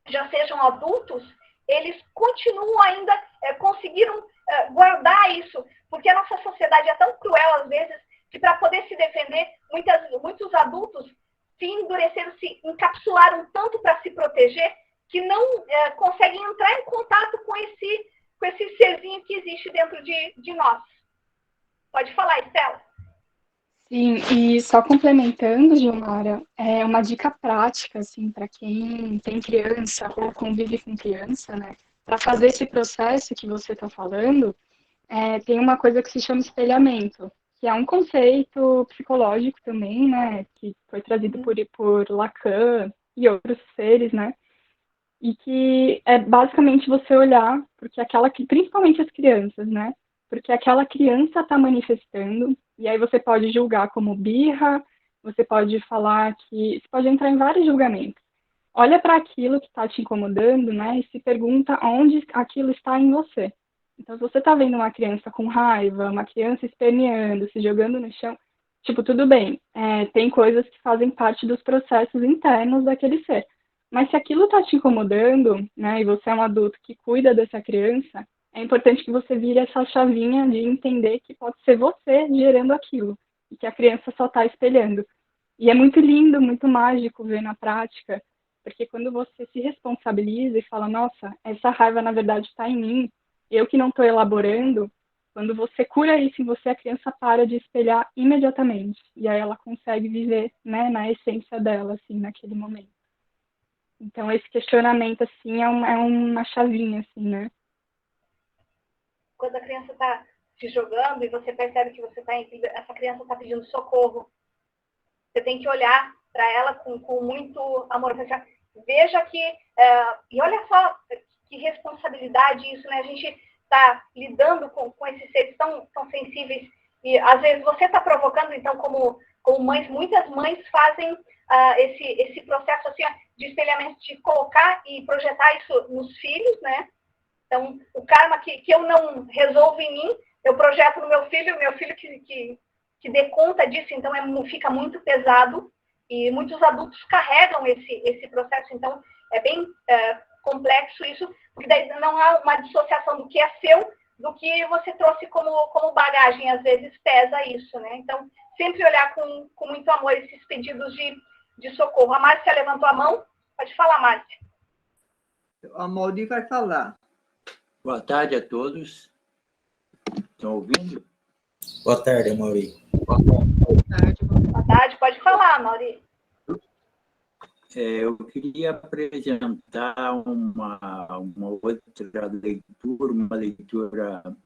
já sejam adultos, eles continuam ainda, conseguiram guardar isso, porque a nossa sociedade é tão cruel, às vezes, que para poder se defender, muitos adultos se endureceram, se encapsularam tanto para se proteger, que não conseguem entrar em contato com esse serzinho que existe dentro de nós. Pode falar, Estela. Sim, e só complementando, Gilmara, uma dica prática, assim, para quem tem criança ou convive com criança, né? Para fazer esse processo que você está falando, tem uma coisa que se chama espelhamento, que é um conceito psicológico também, né? Que foi trazido por Lacan e outros seres, né? E que é basicamente você olhar, porque principalmente as crianças, né? Porque aquela criança está manifestando, e aí você pode julgar como birra, você pode falar você pode entrar em vários julgamentos. Olha para aquilo que está te incomodando, né? E se pergunta onde aquilo está em você. Então, se você está vendo uma criança com raiva, uma criança esperneando, se jogando no chão, tipo, tudo bem, tem coisas que fazem parte dos processos internos daquele ser. Mas se aquilo está te incomodando, né, e você é um adulto que cuida dessa criança, é importante que você vire essa chavinha de entender que pode ser você gerando aquilo, e que a criança só está espelhando. E é muito lindo, muito mágico ver na prática, porque quando você se responsabiliza e fala, nossa, essa raiva na verdade está em mim, eu que não estou elaborando, quando você cura isso em você, a criança para de espelhar imediatamente. E aí ela consegue viver, né, na essência dela, assim, naquele momento. Então, esse questionamento, assim, é uma chavinha, assim, né? Quando a criança está se jogando e você percebe que você essa criança está pedindo socorro, você tem que olhar para ela com muito amor. Veja que, e olha só que responsabilidade isso, né? A gente está lidando com esses seres tão sensíveis e às vezes você está provocando, então, como mães, muitas mães fazem esse processo assim, de espelhamento, de colocar e projetar isso nos filhos, né? Então, o karma que eu não resolvo em mim, eu projeto no meu filho que dê conta disso, então fica muito pesado, e muitos adultos carregam esse processo, então é bem complexo isso, porque daí não há uma dissociação do que é seu, do que você trouxe como bagagem, às vezes pesa isso, né? Então, sempre olhar com muito amor esses pedidos de socorro. A Márcia levantou a mão, pode falar, Márcia. A Mauri vai falar. Boa tarde a todos. Estão ouvindo? Boa tarde, Amaury. Boa tarde, pode falar, Mauri. Eu queria apresentar uma outra leitura, uma leitura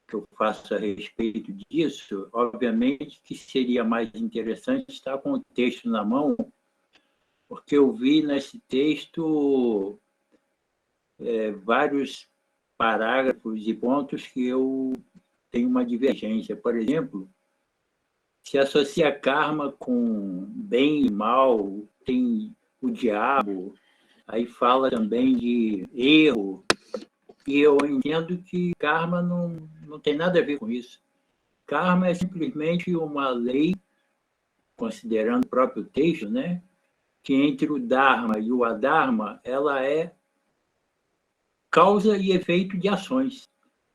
que eu faço a respeito disso. Obviamente que seria mais interessante estar com o texto na mão, porque eu vi nesse texto vários parágrafos e pontos que eu tenho uma divergência. Por exemplo, se associa karma com bem e mal, tem o diabo, aí fala também de erro, e eu entendo que karma não tem nada a ver com isso. Karma é simplesmente uma lei, considerando o próprio texto, né, que entre o Dharma e o Adharma, ela é causa e efeito de ações,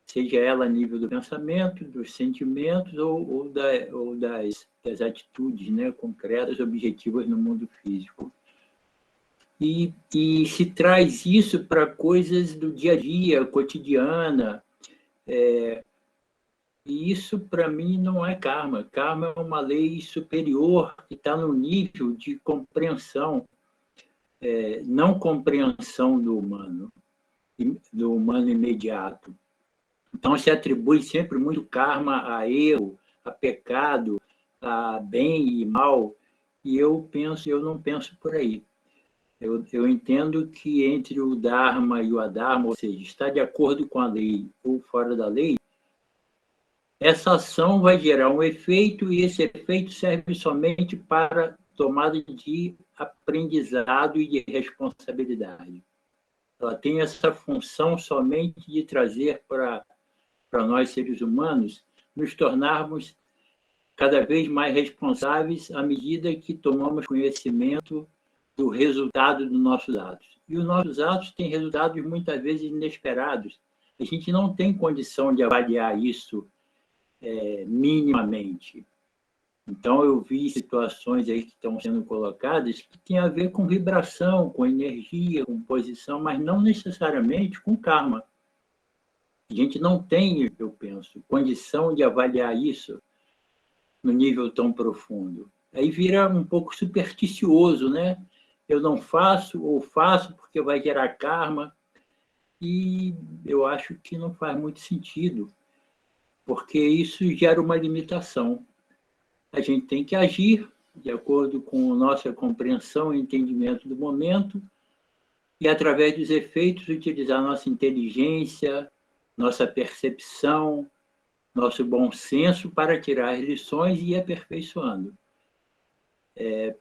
seja ela a nível do pensamento, dos sentimentos ou das atitudes, né, concretas, objetivas no mundo físico. E se traz isso para coisas do dia a dia, cotidiana, e isso, para mim, não é karma. Karma é uma lei superior que está no nível de compreensão, não compreensão do humano imediato. Então, se atribui sempre muito karma a erro, a pecado, a bem e mal, e eu não penso por aí. Eu entendo que entre o Dharma e o Adharma, ou seja, está de acordo com a lei ou fora da lei, essa ação vai gerar um efeito, e esse efeito serve somente para tomada de aprendizado e de responsabilidade. Ela tem essa função somente de trazer para nós, seres humanos, nos tornarmos cada vez mais responsáveis à medida que tomamos conhecimento do resultado dos nossos atos. E os nossos atos têm resultados muitas vezes inesperados. A gente não tem condição de avaliar isso minimamente. Então, eu vi situações aí que estão sendo colocadas que têm a ver com vibração, com energia, com posição, mas não necessariamente com karma. A gente não tem, eu penso, condição de avaliar isso no nível tão profundo. Aí vira um pouco supersticioso, né? Eu não faço, ou faço porque vai gerar karma, e eu acho que não faz muito sentido, porque isso gera uma limitação. A gente tem que agir de acordo com a nossa compreensão e entendimento do momento, e, através dos efeitos, utilizar nossa inteligência, nossa percepção, nosso bom senso para tirar as lições e ir aperfeiçoando.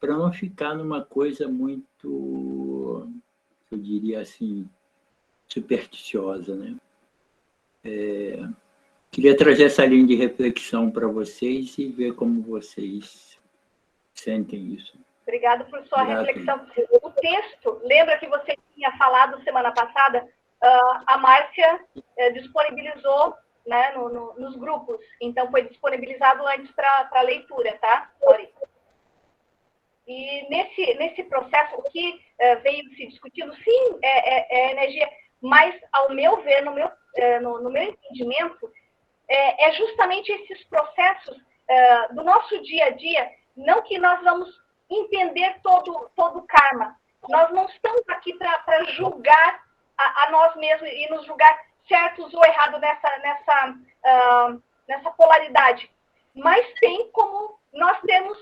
Para não ficar numa coisa muito, eu diria assim, supersticiosa, né? Queria trazer essa linha de reflexão para vocês e ver como vocês sentem isso. Obrigada por sua reflexão. O texto, lembra que você tinha falado semana passada, a Márcia disponibilizou, né, nos grupos, então foi disponibilizado antes para leitura, tá, Lori? E nesse processo, o que veio se discutindo, sim, é energia, mas, ao meu ver, no meu entendimento, é justamente esses processos do nosso dia a dia, não que nós vamos entender todo o karma, Nós não estamos aqui para julgar a nós mesmos e nos julgar certos ou errados nessa polaridade. Mas tem como nós temos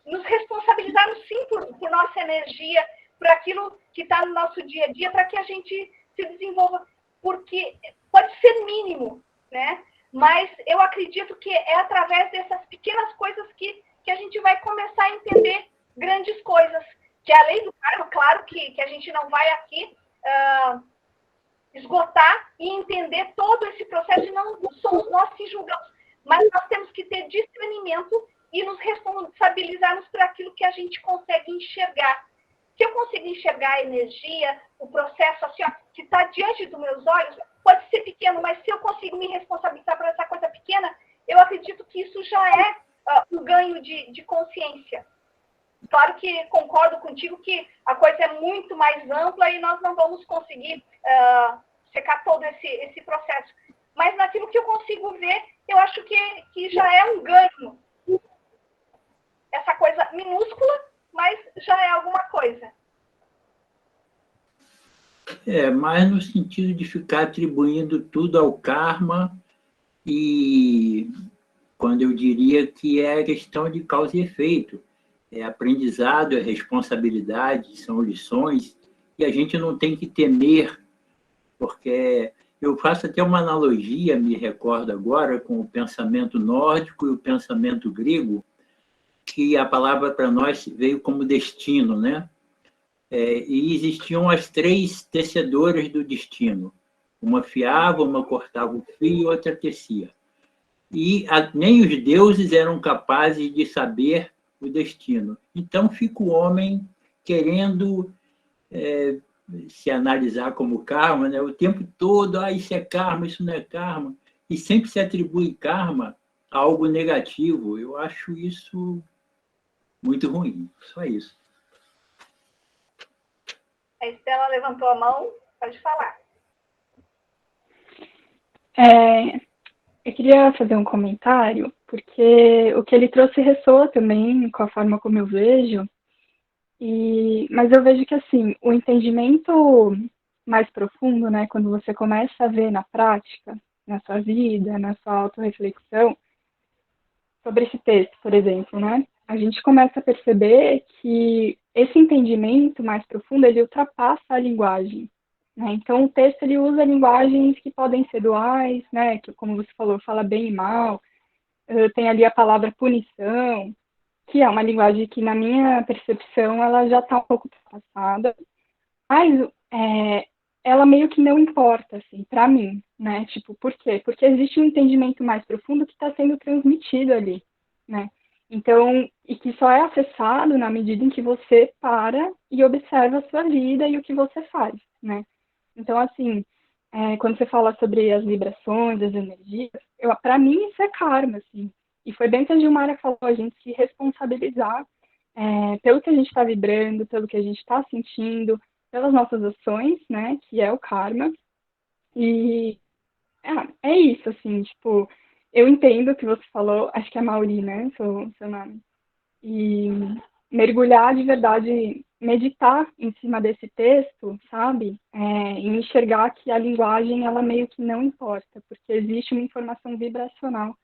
nos responsabilizarmos sim por nossa energia, por aquilo que está no nosso dia a dia, para que a gente se desenvolva, porque pode ser mínimo, né? Mas eu acredito que é através dessas pequenas coisas que a gente vai começar a entender grandes coisas, que é a lei do karma, claro que a gente não vai aqui esgotar e entender todo esse processo, e não somos nós que julgamos, mas nós temos que ter discernimento e nos responsabilizarmos por aquilo que a gente consegue enxergar. Se eu conseguir enxergar a energia, o processo assim, ó, que está diante dos meus olhos, pode ser pequeno, mas se eu consigo me responsabilizar por essa coisa pequena, eu acredito que isso já é um ganho de consciência. Claro que concordo contigo que a coisa é muito mais ampla e nós não vamos conseguir secar todo esse processo. Mas naquilo que eu consigo ver, eu acho que já é um ganho. Essa coisa minúscula, mas já é alguma coisa. Mais no sentido de ficar atribuindo tudo ao karma, e quando eu diria que é questão de causa e efeito. É aprendizado, é responsabilidade, são lições, e a gente não tem que temer, porque eu faço até uma analogia, me recordo agora, com o pensamento nórdico e o pensamento grego, que a palavra para nós veio como destino, né? E existiam as 3 tecedoras do destino. Uma fiava, uma cortava o fio e outra tecia. E nem os deuses eram capazes de saber o destino. Então fica o homem querendo se analisar como karma, né? O tempo todo, isso é karma, isso não é karma, e sempre se atribui karma a algo negativo. Eu acho isso muito ruim, só isso. A Estela levantou a mão, pode falar. Eu queria fazer um comentário, porque o que ele trouxe ressoa também com a forma como eu vejo, mas eu vejo que, assim, o entendimento mais profundo, né, quando você começa a ver na prática, na sua vida, na sua autorreflexão, sobre esse texto, por exemplo, né, a gente começa a perceber que esse entendimento mais profundo, ele ultrapassa a linguagem, né? Então, o texto ele usa linguagens que podem ser duais, né? Que, como você falou, fala bem e mal. Tem ali a palavra punição, que é uma linguagem que, na minha percepção, ela já está um pouco passada, mas ela meio que não importa, assim, para mim, né? Tipo, por quê? Porque existe um entendimento mais profundo que está sendo transmitido ali, né? Então, e que só é acessado na medida em que você para e observa a sua vida e o que você faz, né? Então, assim, quando você fala sobre as vibrações, as energias, para mim isso é karma, assim. E foi bem que a Gilmara falou, a gente se responsabilizar pelo que a gente está vibrando, pelo que a gente está sentindo, pelas nossas ações, né, que é o karma. E é isso, assim, tipo, eu entendo o que você falou, acho que é Mauri, né, seu nome. E mergulhar de verdade, meditar em cima desse texto, sabe? E enxergar que a linguagem, ela meio que não importa, porque existe uma informação vibracional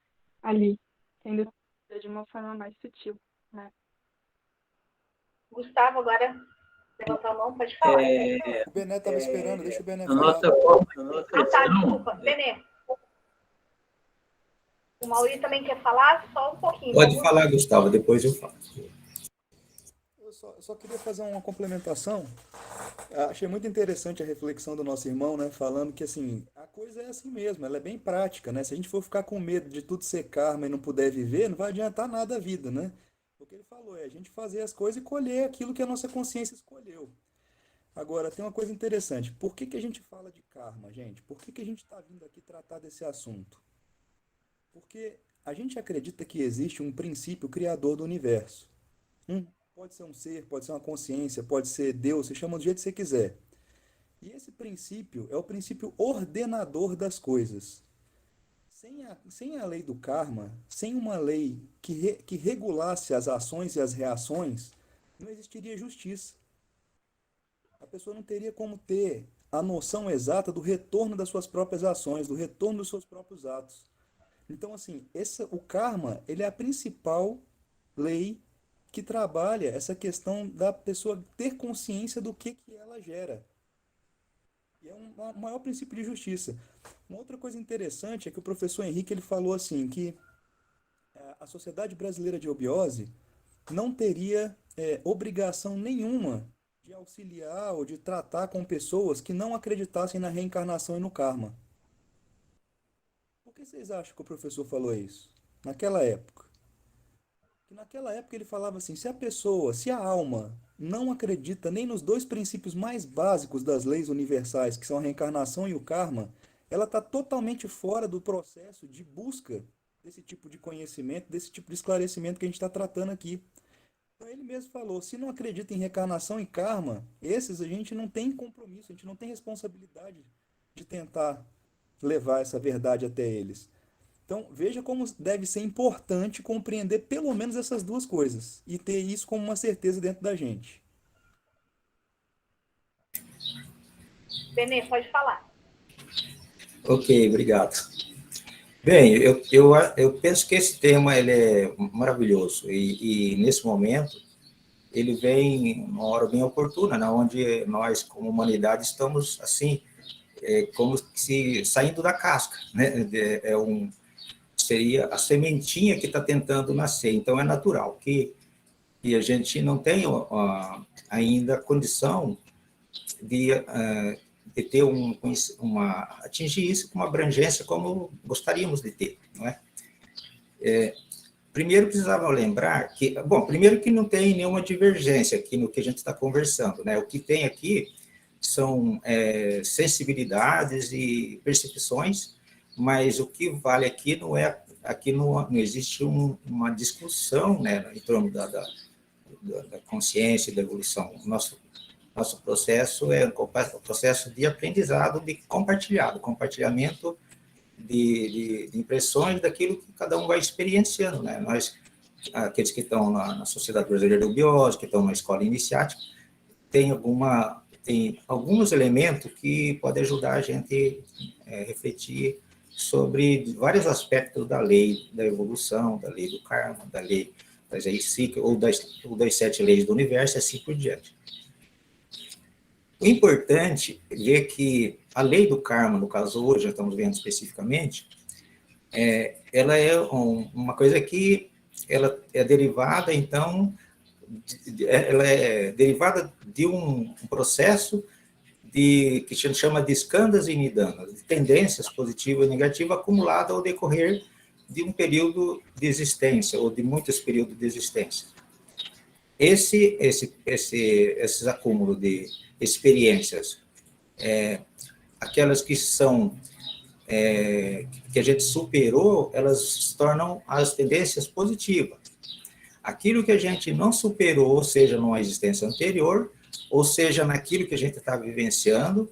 ali, sendo de uma forma mais sutil, né? Gustavo, agora levantou a mão, pode falar. O Bené estava esperando, deixa o Bené A falar. nossa forma, a nossa Tá, visão, desculpa, Benê. O Mauri também quer falar? Só um pouquinho. Pode falar, Gustavo, depois eu falo. Eu só queria fazer uma complementação. Achei muito interessante a reflexão do nosso irmão, né? Falando que, assim, a coisa é assim mesmo, ela é bem prática, né? Se a gente for ficar com medo de tudo ser karma e não puder viver, não vai adiantar nada a vida, né? O que ele falou é a gente fazer as coisas e colher aquilo que a nossa consciência escolheu. Agora, tem uma coisa interessante. Por que a gente fala de karma, gente? Por que a gente está vindo aqui tratar desse assunto? Porque a gente acredita que existe um princípio criador do universo. Pode ser um ser, pode ser uma consciência, pode ser Deus, você chama do jeito que você quiser. E esse princípio é o princípio ordenador das coisas. Sem a lei do karma, sem uma lei que regulasse as ações e as reações, não existiria justiça. pessoa não teria como ter a noção exata do retorno das suas próprias ações, do retorno dos seus próprios atos. Então, assim, o karma, ele é a principal lei que trabalha essa questão da pessoa ter consciência do que ela gera. E é o maior princípio de justiça. Uma outra coisa interessante é que o professor Henrique ele falou assim que a Sociedade Brasileira de Obiose não teria obrigação nenhuma de auxiliar ou de tratar com pessoas que não acreditassem na reencarnação e no karma. Por que vocês acham que o professor falou isso? Naquela época. Que naquela época ele falava assim, se a alma não acredita nem nos dois princípios mais básicos das leis universais, que são a reencarnação e o karma, ela está totalmente fora do processo de busca desse tipo de conhecimento, desse tipo de esclarecimento que a gente está tratando aqui. Então ele mesmo falou, se não acredita em reencarnação e karma, esses a gente não tem compromisso, a gente não tem responsabilidade de tentar levar essa verdade até eles. Então, veja como deve ser importante compreender pelo menos essas duas coisas e ter isso como uma certeza dentro da gente. Benê, pode falar. Ok, obrigado. Bem, eu penso que esse tema ele é maravilhoso e nesse momento ele vem numa hora bem oportuna, né, onde nós, como humanidade, estamos assim, como se saindo da casca, né? Seria a sementinha que está tentando nascer. Então, é natural que a gente não tenha ainda condição de ter atingir isso com uma abrangência como gostaríamos de ter, não é? Primeiro, precisava lembrar que, primeiro que não tem nenhuma divergência aqui no que a gente está conversando, né? O que tem aqui são sensibilidades e percepções, mas o que vale aqui não existe uma discussão, né, em torno da consciência e da evolução. Nosso processo é um processo de aprendizado, de compartilhamento de impressões daquilo que cada um vai experienciando, né? Aqueles que estão na Sociedade Brasileira de Obiose, que estão na escola iniciática, tem alguns elementos que podem ajudar a gente a refletir sobre vários aspectos da lei da evolução, da lei do karma, da lei das leis cíclicas, ou das 7 leis do universo, e assim por diante. O importante é ver que a lei do karma, no caso hoje, já estamos vendo especificamente, ela é uma coisa que ela é derivada, então, ela é derivada de um processo que a gente chama de skandhas e nidanas, de tendências positivas e negativas acumuladas ao decorrer de um período de existência, ou de muitos períodos de existência. Esses acúmulos de experiências, aquelas que são que a gente superou, elas se tornam as tendências positivas. Aquilo que a gente não superou, seja numa existência anterior, ou seja, naquilo que a gente está vivenciando,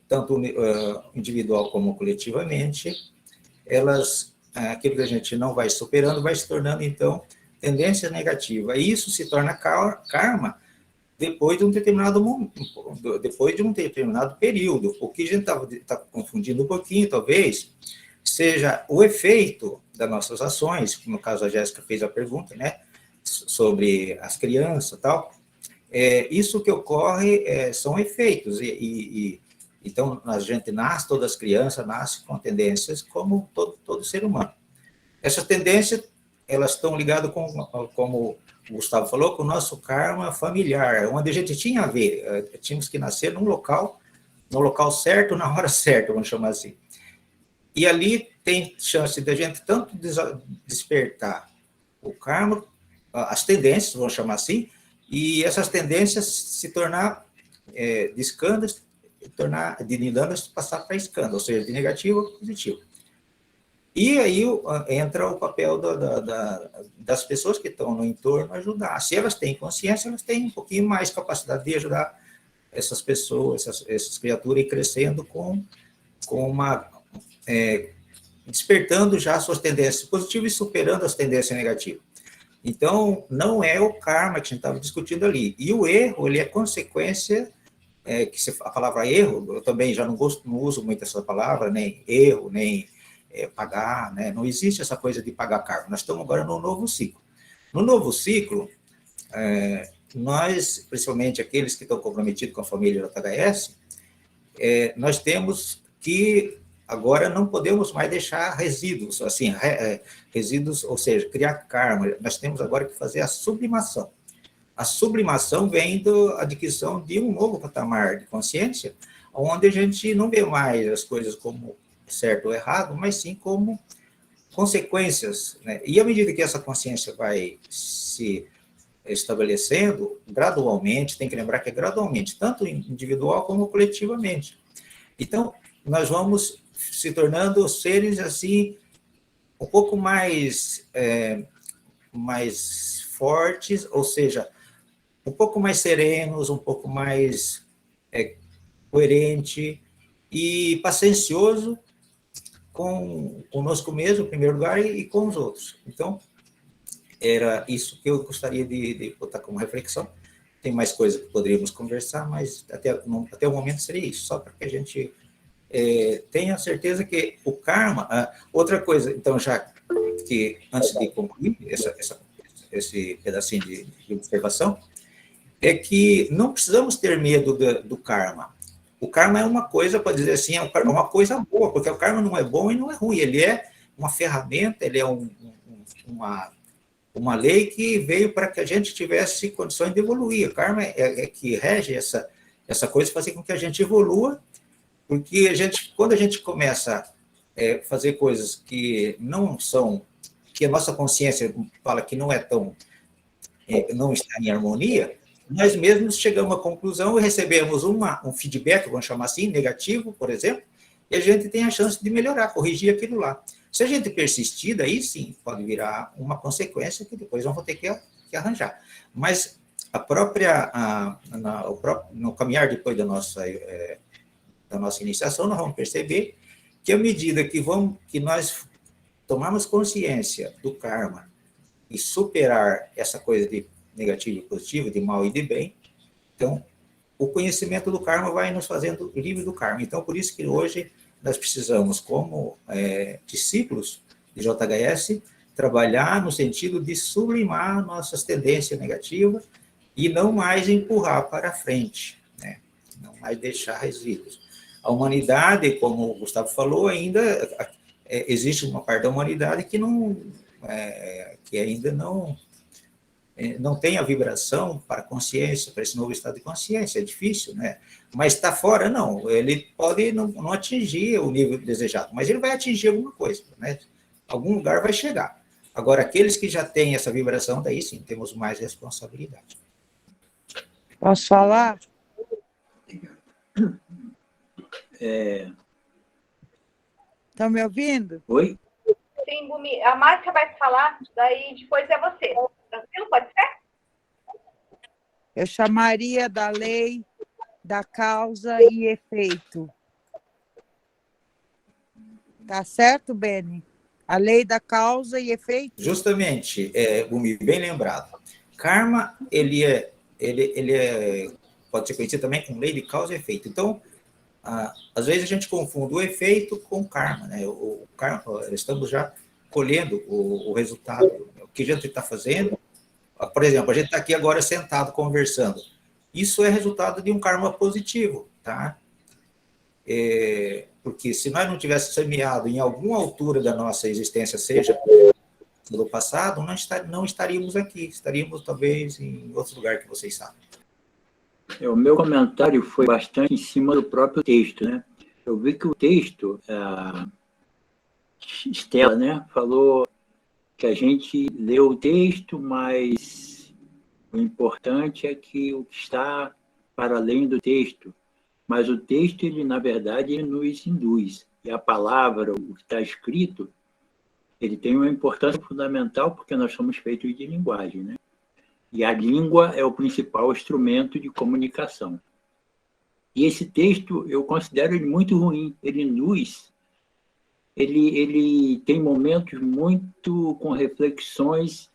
tanto individual como coletivamente, aquilo que a gente não vai superando, vai se tornando, então, tendência negativa. E isso se torna karma depois de um determinado momento, depois de um determinado período. O que a gente está confundindo um pouquinho, talvez, seja o efeito das nossas ações, no caso a Jéssica fez a pergunta, né, sobre as crianças e tal. Isso que ocorre são efeitos, então a gente nasce, todas as crianças nascem com tendências como todo ser humano. Essas tendências, elas estão ligadas como o Gustavo falou, com o nosso karma familiar, onde a gente tinha a ver, tínhamos que nascer no local certo, na hora certa, vamos chamar assim. E ali tem chance de a gente tanto despertar o karma, as tendências, vamos chamar assim, e essas tendências se tornar de escândalos, de nidanas passar para escândalo, ou seja, de negativo a positivo. E aí entra o papel das pessoas que estão no entorno ajudar. Se elas têm consciência, elas têm um pouquinho mais capacidade de ajudar essas pessoas, essas criaturas, e crescendo com despertando já suas tendências positivas e superando as tendências negativas. Então, não é o karma que a gente estava discutindo ali. E o erro, ele é consequência a palavra erro, eu também já não uso muito essa palavra, nem erro, nem pagar, né? Não existe essa coisa de pagar karma. Nós estamos agora no novo ciclo. No novo ciclo, nós, principalmente aqueles que estão comprometidos com a família JHS, nós temos que, agora, não podemos mais deixar resíduos, assim, resíduos, ou seja, criar karma. Nós temos agora que fazer a sublimação. A sublimação vem da adquisição de um novo patamar de consciência, onde a gente não vê mais as coisas como certo ou errado, mas sim como consequências, né? E à medida que essa consciência vai se estabelecendo, gradualmente, tem que lembrar que é gradualmente, tanto individual como coletivamente. Então, nós vamos se tornando seres, assim, um pouco mais fortes, ou seja, um pouco mais serenos, um pouco mais coerente e paciencioso conosco mesmo, em primeiro lugar, e com os outros. Então, era isso que eu gostaria de botar como reflexão. Tem mais coisas que poderíamos conversar, mas até o momento seria isso, só para que a gente tenha certeza que o karma... outra coisa, então, já que antes de concluir esse pedacinho de observação, é que não precisamos ter medo do karma. O karma é uma coisa, pode dizer assim, é uma coisa boa, porque o karma não é bom e não é ruim, ele é uma ferramenta, ele é uma lei que veio para que a gente tivesse condições de evoluir. O karma é que rege essa coisa, fazer com que a gente evolua, porque quando a gente começa a fazer coisas que não são, que a nossa consciência fala que não é tão, não está em harmonia, nós mesmos chegamos à conclusão e recebemos um feedback, vamos chamar assim, negativo, por exemplo, e a gente tem a chance de melhorar, corrigir aquilo lá. Se a gente persistir, daí sim, pode virar uma consequência que depois vamos ter que arranjar. Mas no caminhar depois da nossa iniciação, nós vamos perceber que à medida que nós tomarmos consciência do karma e superar essa coisa de negativo e positivo, de mal e de bem, então, o conhecimento do karma vai nos fazendo livre do karma. Então, por isso que hoje nós precisamos, como discípulos de JHS, trabalhar no sentido de sublimar nossas tendências negativas e não mais empurrar para frente, né? Não mais deixar resíduos. A humanidade, como o Gustavo falou, ainda existe uma parte da humanidade que ainda não tem a vibração para a consciência, para esse novo estado de consciência, é difícil, né? Mas está fora, não. Ele pode não atingir o nível desejado, mas ele vai atingir alguma coisa, né? Algum lugar vai chegar. Agora, aqueles que já têm essa vibração, daí sim, temos mais responsabilidade. Posso falar? Estão me ouvindo? Oi? Sim, Bumi. A Márcia vai falar, daí depois é você. Tranquilo? Pode ser? Eu chamaria da lei, da causa e efeito. Tá certo, Beni? A lei da causa e efeito? Justamente, Bumi, bem lembrado. Karma, ele pode ser conhecido também como lei de causa e efeito. Então, às vezes a gente confunde o efeito com o karma, né? O karma, estamos já colhendo o resultado, o que a gente está fazendo. Por exemplo, a gente está aqui agora sentado conversando. Isso é resultado de um karma positivo, tá? Porque se nós não tivéssemos semeado em alguma altura da nossa existência, seja no passado, não estaríamos aqui, estaríamos talvez em outro lugar que vocês sabem. O meu comentário foi bastante em cima do próprio texto, né? Eu vi que o texto, Estela, né, falou que a gente leu o texto, mas o importante é que o que está para além do texto. Mas o texto, ele, na verdade, ele nos induz. E a palavra, o que está escrito, ele tem uma importância fundamental porque nós somos feitos de linguagem, né? E a língua é o principal instrumento de comunicação. E esse texto, eu considero ele muito ruim. Ele tem momentos muito com reflexões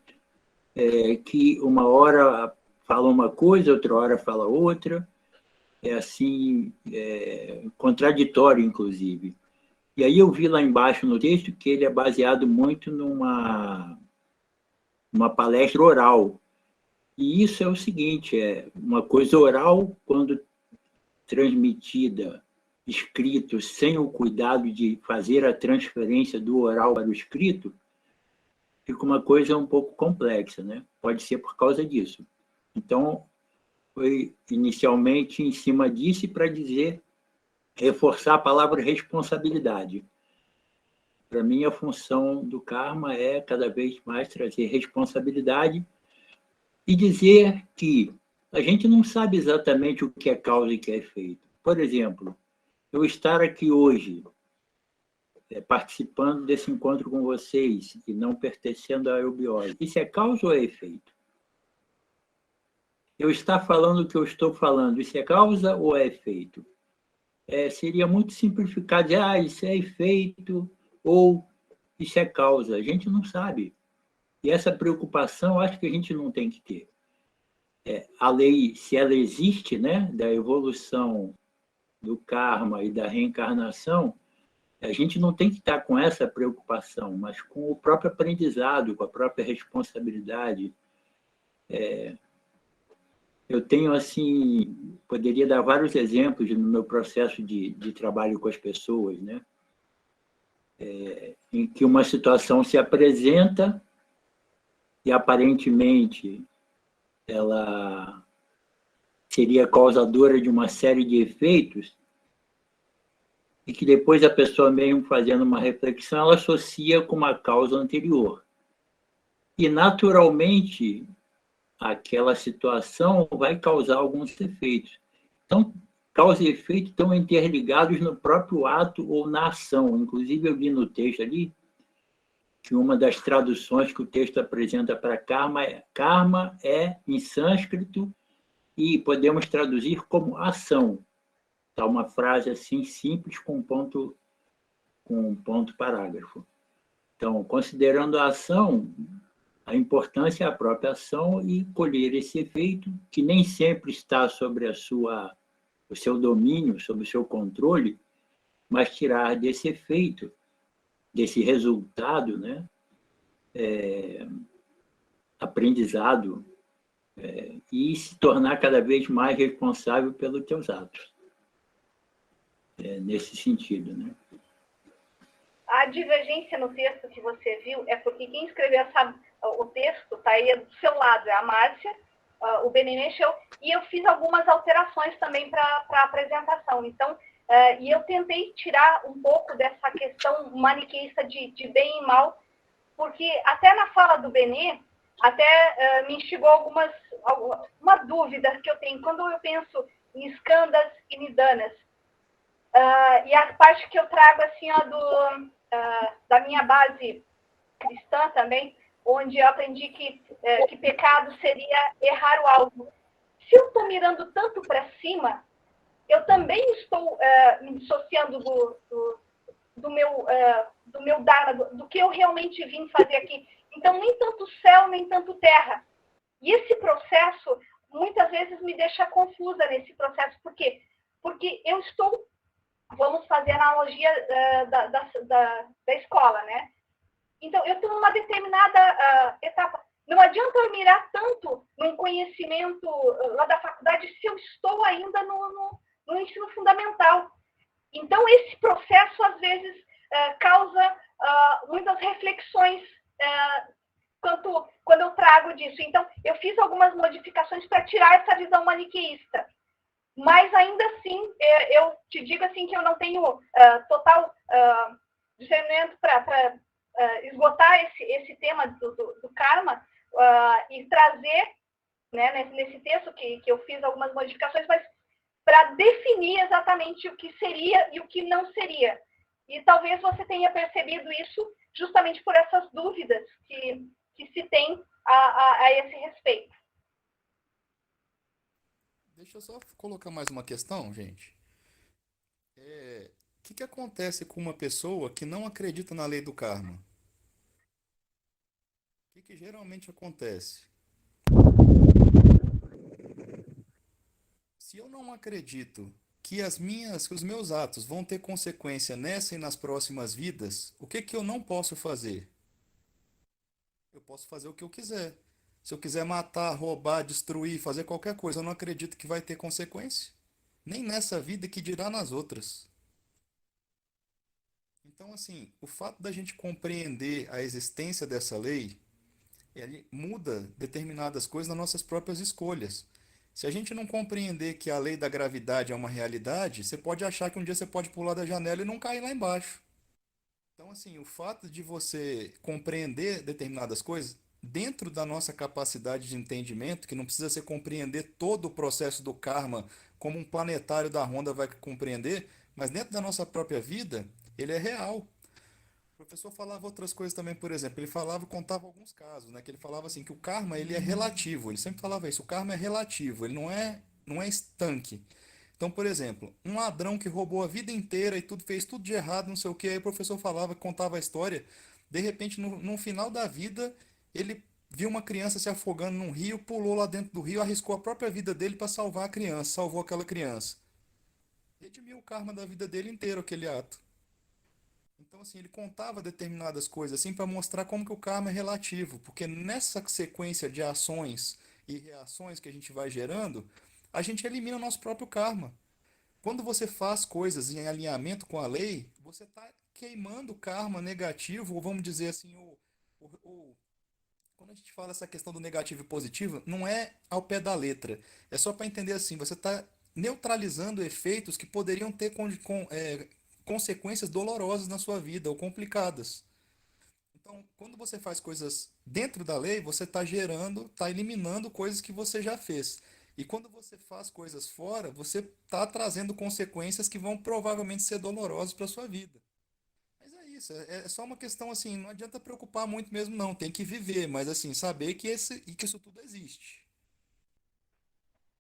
que uma hora fala uma coisa, outra hora fala outra, é assim, contraditório, inclusive. E aí eu vi lá embaixo no texto que ele é baseado muito numa palestra oral. E isso é o seguinte, uma coisa oral, quando transmitida, escrito, sem o cuidado de fazer a transferência do oral para o escrito, fica uma coisa um pouco complexa, né? Pode ser por causa disso. Então, foi inicialmente em cima disso para reforçar a palavra responsabilidade. Para mim, a função do karma é cada vez mais trazer responsabilidade e dizer que a gente não sabe exatamente o que é causa e o que é efeito. Por exemplo, eu estar aqui hoje, participando desse encontro com vocês e não pertencendo à eubiose, isso é causa ou é efeito? Eu estar falando o que eu estou falando, isso é causa ou é efeito? Seria muito simplificado dizer, isso é efeito ou isso é causa. A gente não sabe. E essa preocupação, acho que a gente não tem que ter. A lei, se ela existe, né, da evolução do karma e da reencarnação, a gente não tem que estar com essa preocupação, mas com o próprio aprendizado, com a própria responsabilidade. Eu tenho, assim, poderia dar vários exemplos no meu processo de trabalho com as pessoas, né? Em que uma situação se apresenta e, aparentemente, ela seria causadora de uma série de efeitos, e que depois a pessoa, mesmo fazendo uma reflexão, ela associa com uma causa anterior. E, naturalmente, aquela situação vai causar alguns efeitos. Então, causa e efeito estão interligados no próprio ato ou na ação. Inclusive, eu vi no texto ali que uma das traduções que o texto apresenta para karma é em sânscrito e podemos traduzir como ação. Está uma frase assim simples com ponto parágrafo. Então, considerando a ação, a importância é a própria ação e colher esse efeito, que nem sempre está sobre o seu domínio, sobre o seu controle, mas tirar desse efeito, desse resultado, né, aprendizado, e se tornar cada vez mais responsável pelos teus atos. Nesse sentido, né? A divergência no texto que você viu é porque quem escreveu o texto está aí do seu lado, é a Márcia, o Beni mexeu, e eu fiz algumas alterações também para a apresentação. Então, e eu tentei tirar um pouco dessa questão maniqueísta de bem e mal, porque até na fala do Beni, até me instigou uma dúvida que eu tenho. Quando eu penso em skandhas e nidanas, e a parte que eu trago assim, da minha base cristã também, onde eu aprendi que pecado seria errar o alvo. Se eu estou mirando tanto para cima, eu também estou me dissociando do meu Dharma, do que eu realmente vim fazer aqui. Então, nem tanto céu, nem tanto terra. E esse processo, muitas vezes, me deixa confusa nesse processo. Por quê? Porque eu estou, vamos fazer a analogia da escola, né? Então, eu estou numa determinada etapa. Não adianta eu mirar tanto num conhecimento lá da faculdade se eu estou ainda no ensino fundamental. Então, esse processo, às vezes, causa muitas reflexões quando eu trago disso. Então, eu fiz algumas modificações para tirar essa visão maniqueísta. Mas, ainda assim, eu te digo assim que eu não tenho total discernimento para esgotar esse tema do karma e trazer, né, nesse texto que eu fiz algumas modificações, mas para definir exatamente o que seria e o que não seria. E talvez você tenha percebido isso justamente por essas dúvidas que se tem a esse respeito. Deixa eu só colocar mais uma questão, gente. O que acontece com uma pessoa que não acredita na lei do karma? O que geralmente acontece? Se eu não acredito que que os meus atos vão ter consequência nessa e nas próximas vidas, o que que eu não posso fazer? Eu posso fazer o que eu quiser. Se eu quiser matar, roubar, destruir, fazer qualquer coisa, eu não acredito que vai ter consequência. Nem nessa vida, que dirá nas outras. Então, assim, o fato da gente compreender a existência dessa lei, ele muda determinadas coisas nas nossas próprias escolhas. Se a gente não compreender que a lei da gravidade é uma realidade, você pode achar que um dia você pode pular da janela e não cair lá embaixo. Então, assim, o fato de você compreender determinadas coisas, dentro da nossa capacidade de entendimento, que não precisa ser compreender todo o processo do karma, como um planetário da Honda vai compreender, mas dentro da nossa própria vida, ele é real. O professor falava outras coisas também, por exemplo, ele falava, contava alguns casos, né, que ele falava assim, que o karma, ele é relativo, ele sempre falava isso, o karma é relativo, ele não é estanque. Então, por exemplo, um ladrão que roubou a vida inteira e tudo fez tudo de errado, não sei o que, aí o professor falava, contava a história, de repente, no final da vida, ele viu uma criança se afogando num rio, pulou lá dentro do rio, arriscou a própria vida dele para salvar a criança, salvou aquela criança. Redimiu o karma da vida dele inteiro, aquele ato. Então, assim, ele contava determinadas coisas assim para mostrar como que o karma é relativo, porque nessa sequência de ações e reações que a gente vai gerando, a gente elimina o nosso próprio karma. Quando você faz coisas em alinhamento com a lei, você está queimando o karma negativo, ou vamos dizer assim, quando a gente fala essa questão do negativo e positivo, não é ao pé da letra. É só para entender assim, você está neutralizando efeitos que poderiam ter consequências dolorosas na sua vida ou complicadas. Então, quando você faz coisas dentro da lei, você está gerando, está eliminando coisas que você já fez. E quando você faz coisas fora, você está trazendo consequências que vão provavelmente ser dolorosas para a sua vida. Mas é isso, é só uma questão assim, não adianta preocupar muito mesmo não, tem que viver, mas assim, saber que isso tudo existe.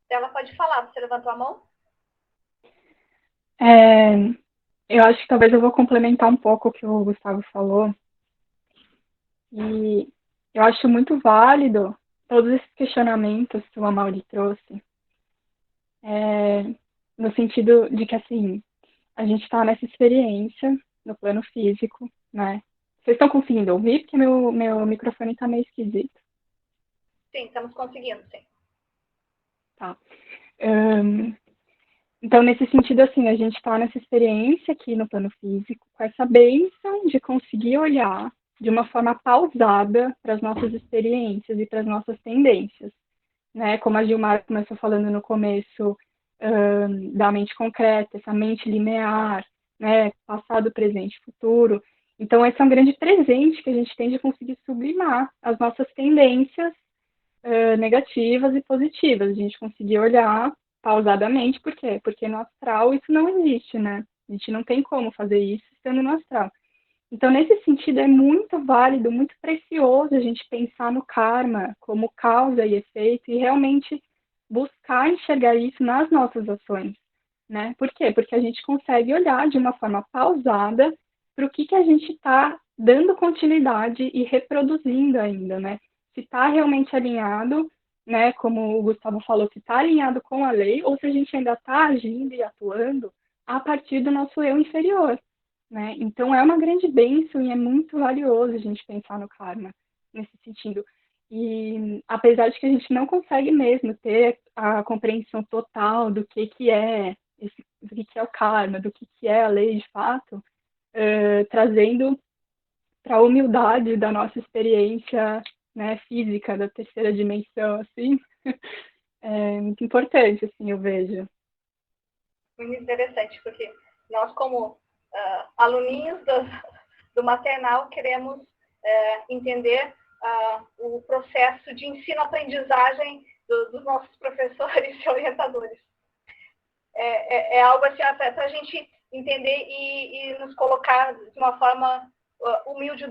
Ela pode falar, você levantou a mão? É, eu acho que talvez eu vou complementar um pouco o que o Gustavo falou. E eu acho muito válido todos esses questionamentos que o Amaury trouxe, é, no sentido de que, assim, a gente está nessa experiência no plano físico, né? Vocês estão conseguindo ouvir? Porque meu microfone está meio esquisito. Sim, estamos conseguindo, sim. Tá. Então, nesse sentido, assim, a gente está nessa experiência aqui no plano físico, com essa bênção de conseguir olhar de uma forma pausada para as nossas experiências e para as nossas tendências, né? Como a Gilmar começou falando no começo, da mente concreta, essa mente linear, né? Passado, presente, futuro. Então, esse é um grande presente que a gente tem de conseguir sublimar as nossas tendências negativas e positivas. A gente conseguir olhar pausadamente, por quê? Porque no astral isso não existe, né? A gente não tem como fazer isso estando no astral. Então, nesse sentido, é muito válido, muito precioso a gente pensar no karma como causa e efeito e realmente buscar enxergar isso nas nossas ações, né? Por quê? Porque a gente consegue olhar de uma forma pausada para o que a gente está dando continuidade e reproduzindo ainda, né? Se está realmente alinhado, né? Como o Gustavo falou, se está alinhado com a lei, ou se a gente ainda está agindo e atuando a partir do nosso eu inferior, né? Então, é uma grande bênção e é muito valioso a gente pensar no karma nesse sentido. E apesar de que a gente não consegue mesmo ter a compreensão total do que é do que é o karma, do que é a lei de fato, trazendo para a humildade da nossa experiência, né, física da terceira dimensão, assim, é muito importante, assim, eu vejo. Muito interessante, porque nós, como aluninhos do maternal, queremos entender o processo de ensino-aprendizagem dos nossos professores e orientadores. É algo assim, para a gente entender e nos colocar de uma forma humilde,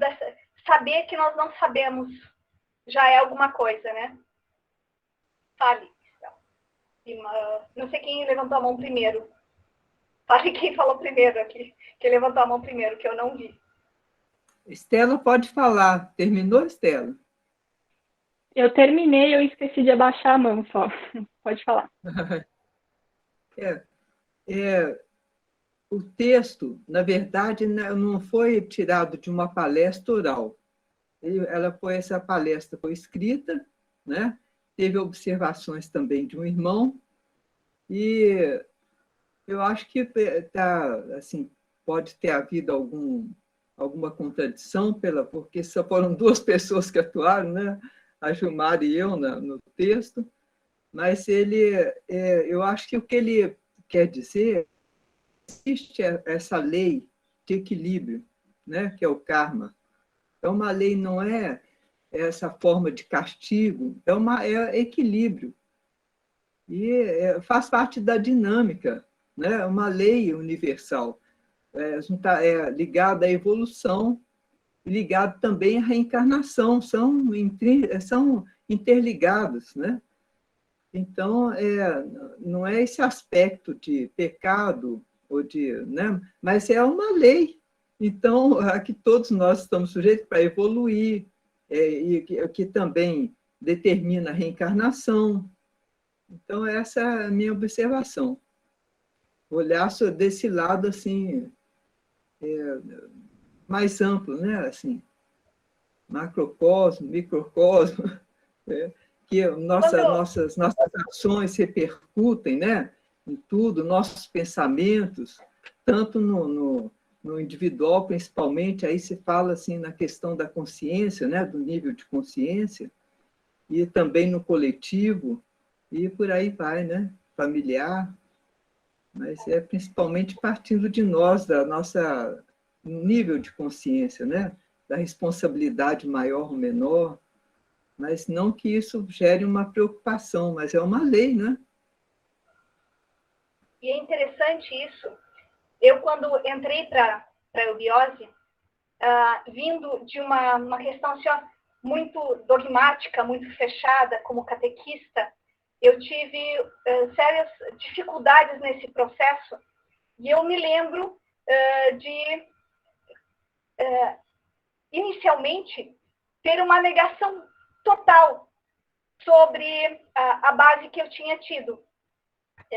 saber que nós não sabemos já é alguma coisa, né? Fale. Não sei quem levantou a mão primeiro. Fale quem falou primeiro aqui, que levantou a mão primeiro, que eu não vi. Estela pode falar. Terminou, Estela? Eu terminei, eu esqueci de abaixar a mão só. Pode falar. O texto, na verdade, não foi tirado de uma palestra oral. Essa palestra foi escrita, né? Teve observações também de um irmão, e eu acho que assim, pode ter havido alguma contradição, porque só foram duas pessoas que atuaram, né? A Gilmar e eu no texto, mas eu acho que o que ele quer dizer, existe essa lei de equilíbrio, né? Que é o karma. Então, uma lei não é essa forma de castigo, é equilíbrio. E faz parte da dinâmica, né? É uma lei universal. É ligada à evolução, ligado também à reencarnação, são interligados, né? Então, não é esse aspecto de pecado, né? Mas é uma lei. Então, a que todos nós estamos sujeitos para evoluir, e que também determina a reencarnação. Então, essa é a minha observação. Olhar desse lado assim, mais amplo, né? Assim, macrocosmo, microcosmo, que nossas ações repercutem, né? Em tudo, nossos pensamentos, tanto no individual, principalmente, aí se fala assim na questão da consciência, né? Do nível de consciência, e também no coletivo, e por aí vai, né? Familiar, mas é principalmente partindo de nós, da nossa nível de consciência, né? Da responsabilidade maior ou menor, mas não que isso gere uma preocupação, mas é uma lei, né? E é interessante isso. Eu, quando entrei para a eubiose, vindo de uma questão assim, muito dogmática, muito fechada, como catequista, eu tive sérias dificuldades nesse processo, e eu me lembro de, inicialmente, ter uma negação total sobre a base que eu tinha tido,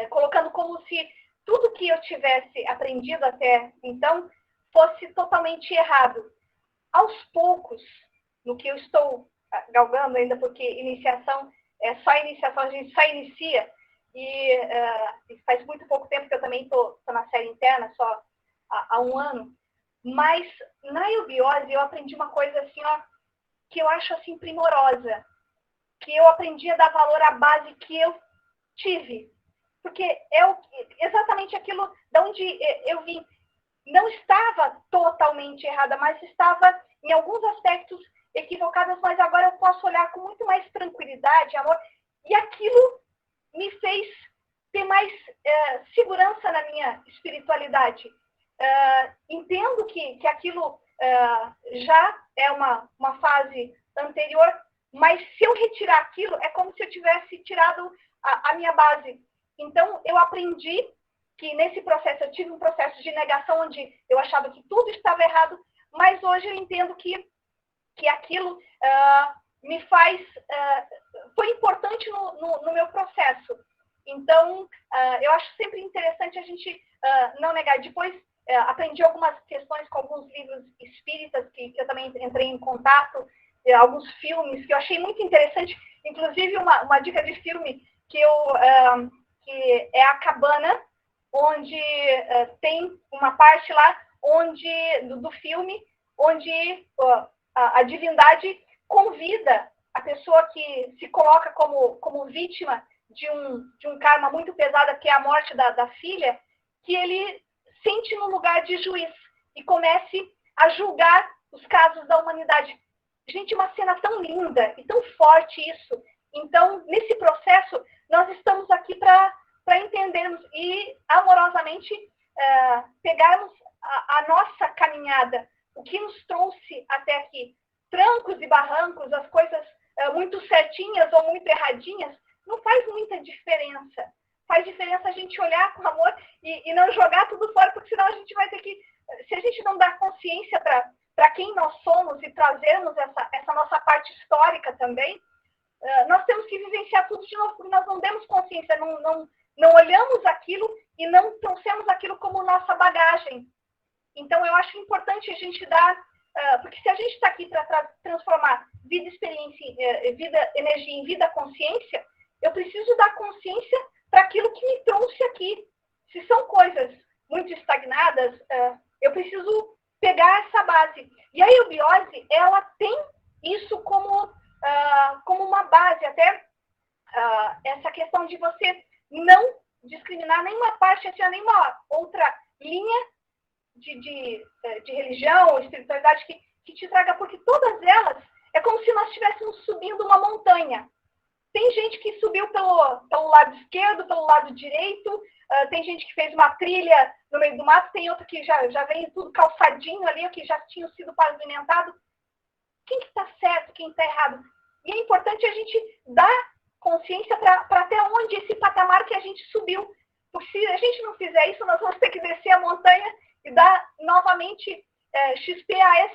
colocando como se tudo que eu tivesse aprendido até então fosse totalmente errado. Aos poucos, no que eu estou galgando ainda, porque iniciação é só iniciação, a gente só inicia, e faz muito pouco tempo que eu também estou na série interna, só há um ano, mas na eubiose eu aprendi uma coisa assim, que eu acho assim primorosa, que eu aprendi a dar valor à base que eu tive, porque exatamente aquilo de onde eu vim. Não estava totalmente errada, mas estava, em alguns aspectos, equivocada, mas agora eu posso olhar com muito mais tranquilidade, amor, e aquilo me fez ter mais segurança na minha espiritualidade. Entendo que aquilo já é uma fase anterior, mas se eu retirar aquilo, é como se eu tivesse tirado a minha base. Então, eu aprendi que nesse processo, eu tive um processo de negação onde eu achava que tudo estava errado, mas hoje eu entendo que aquilo me faz... foi importante no meu processo. Então, eu acho sempre interessante a gente não negar. Depois, aprendi algumas questões com alguns livros espíritas que eu também entrei em contato, alguns filmes que eu achei muito interessante, inclusive uma dica de filme que é A Cabana, onde tem uma parte lá do filme onde a divindade convida a pessoa que se coloca como vítima de um karma muito pesado, que é a morte da filha, que ele sente no lugar de juiz e comece a julgar os casos da humanidade. Gente, uma cena tão linda e tão forte isso. Então, nesse processo, nós estamos aqui para entendermos e amorosamente pegarmos a nossa caminhada, o que nos trouxe até aqui. Trancos e barrancos, as coisas muito certinhas ou muito erradinhas, não faz muita diferença. Faz diferença a gente olhar com amor e não jogar tudo fora, porque senão a gente vai ter que... Se a gente não dar consciência para quem nós somos e trazermos essa nossa parte histórica também, nós temos que vivenciar tudo de novo, porque nós não demos consciência, não olhamos aquilo e não trouxemos aquilo como nossa bagagem. Então, eu acho importante a gente dar, porque se a gente está aqui para transformar vida, experiência, vida, energia em vida, consciência, eu preciso dar consciência para aquilo que me trouxe aqui. Se são coisas muito estagnadas, eu preciso pegar essa base. E a eubiose, ela tem isso como uma base, até essa questão de você não discriminar nenhuma parte, nenhuma outra linha de religião ou espiritualidade que te traga, porque todas elas é como se nós estivéssemos subindo uma montanha. Tem gente que subiu pelo lado esquerdo, pelo lado direito, tem gente que fez uma trilha no meio do mato, tem outra que já vem tudo calçadinho ali, que já tinha sido pavimentado. Quem que está certo, quem está errado? E é importante a gente dar consciência para até onde esse patamar que a gente subiu. Porque se a gente não fizer isso, nós vamos ter que descer a montanha e dar novamente XP a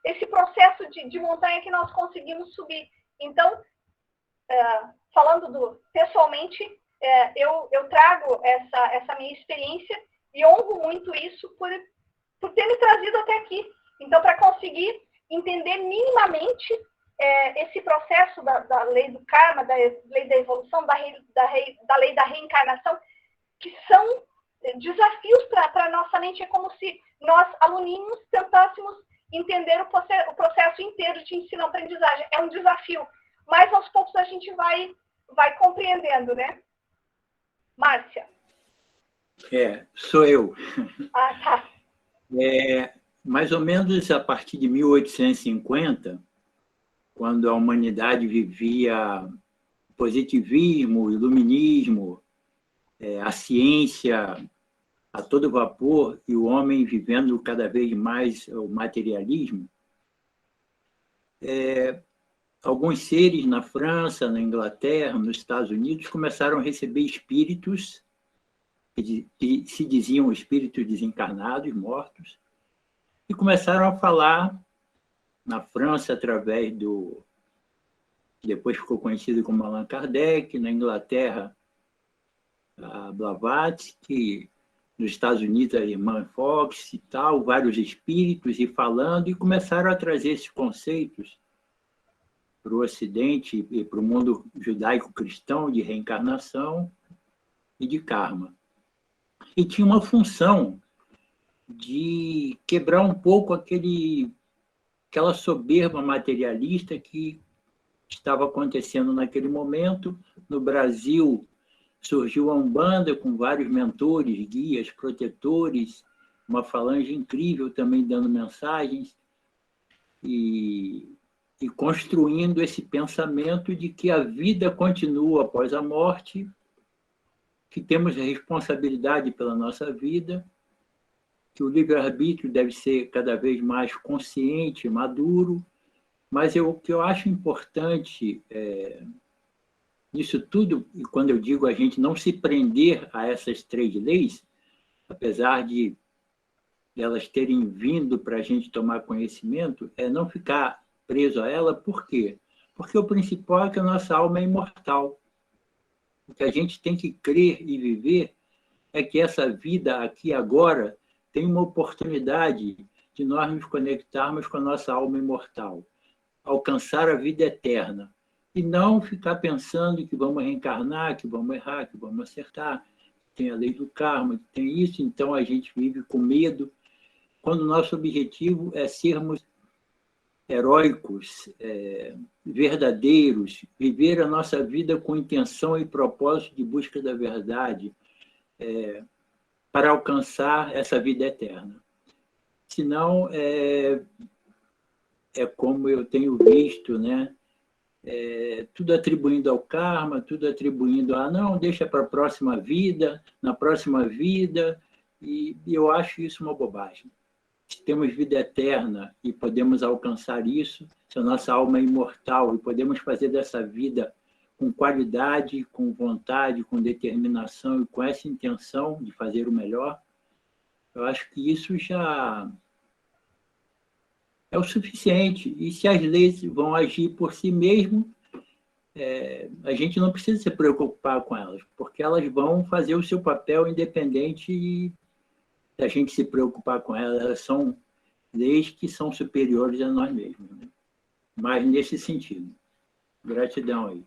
esse processo de montanha que nós conseguimos subir. Então, falando pessoalmente, eu trago essa minha experiência e honro muito isso por ter me trazido até aqui. Então, para conseguir entender minimamente esse processo da lei do karma, da lei da evolução, da lei da reencarnação, que são desafios para a nossa mente. É como se nós, aluninhos, tentássemos entender o processo inteiro de ensino-aprendizagem. É um desafio, mas aos poucos a gente vai compreendendo, né? Márcia. Sou eu. Ah, tá. Mais ou menos a partir de 1850, quando a humanidade vivia positivismo, iluminismo, a ciência a todo vapor e o homem vivendo cada vez mais o materialismo, alguns seres na França, na Inglaterra, nos Estados Unidos começaram a receber espíritos que se diziam espíritos desencarnados, mortos, e começaram a falar na França através depois ficou conhecido como Allan Kardec, na Inglaterra a Blavatsky, nos Estados Unidos a irmã Fox e tal, vários espíritos e falando, e começaram a trazer esses conceitos para o Ocidente e para o mundo judaico-cristão de reencarnação e de karma. E tinha uma função de quebrar um pouco aquela soberba materialista que estava acontecendo naquele momento. No Brasil, surgiu a Umbanda com vários mentores, guias, protetores, uma falange incrível também dando mensagens e construindo esse pensamento de que a vida continua após a morte, que temos responsabilidade pela nossa vida, que o livre-arbítrio deve ser cada vez mais consciente, maduro, mas o que eu acho importante nisso tudo, e quando eu digo a gente não se prender a essas 3 leis, apesar de elas terem vindo para a gente tomar conhecimento, é não ficar preso a ela. Por quê? Porque o principal é que a nossa alma é imortal. O que a gente tem que crer e viver é que essa vida aqui agora tem uma oportunidade de nós nos conectarmos com a nossa alma imortal, alcançar a vida eterna, e não ficar pensando que vamos reencarnar, que vamos errar, que vamos acertar, tem a lei do karma, que tem isso, então a gente vive com medo, quando o nosso objetivo é sermos heróicos, verdadeiros, viver a nossa vida com intenção e propósito de busca da verdade, para alcançar essa vida eterna. Senão, como eu tenho visto, né? Tudo atribuindo ao karma, tudo atribuindo não, deixa para a próxima vida, na próxima vida, e eu acho isso uma bobagem. Se temos vida eterna e podemos alcançar isso, se a nossa alma é imortal e podemos fazer dessa vida com qualidade, com vontade, com determinação e com essa intenção de fazer o melhor, eu acho que isso já é o suficiente. E se as leis vão agir por si mesmo, a gente não precisa se preocupar com elas, porque elas vão fazer o seu papel independente da gente se preocupar com elas. Elas são leis que são superiores a nós mesmos, né? Mas nesse sentido. Gratidão aí.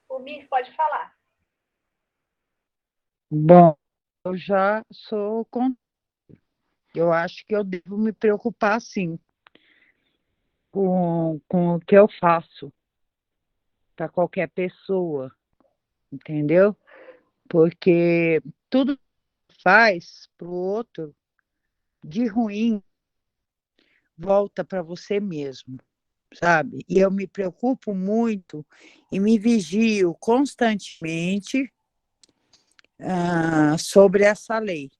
O Mir pode falar. Bom, eu já sou eu acho que eu devo me preocupar, sim, com o que eu faço para qualquer pessoa, entendeu? Porque tudo que faz para o outro de ruim volta para você mesmo, sabe? E eu me preocupo muito e me vigio constantemente sobre essa lei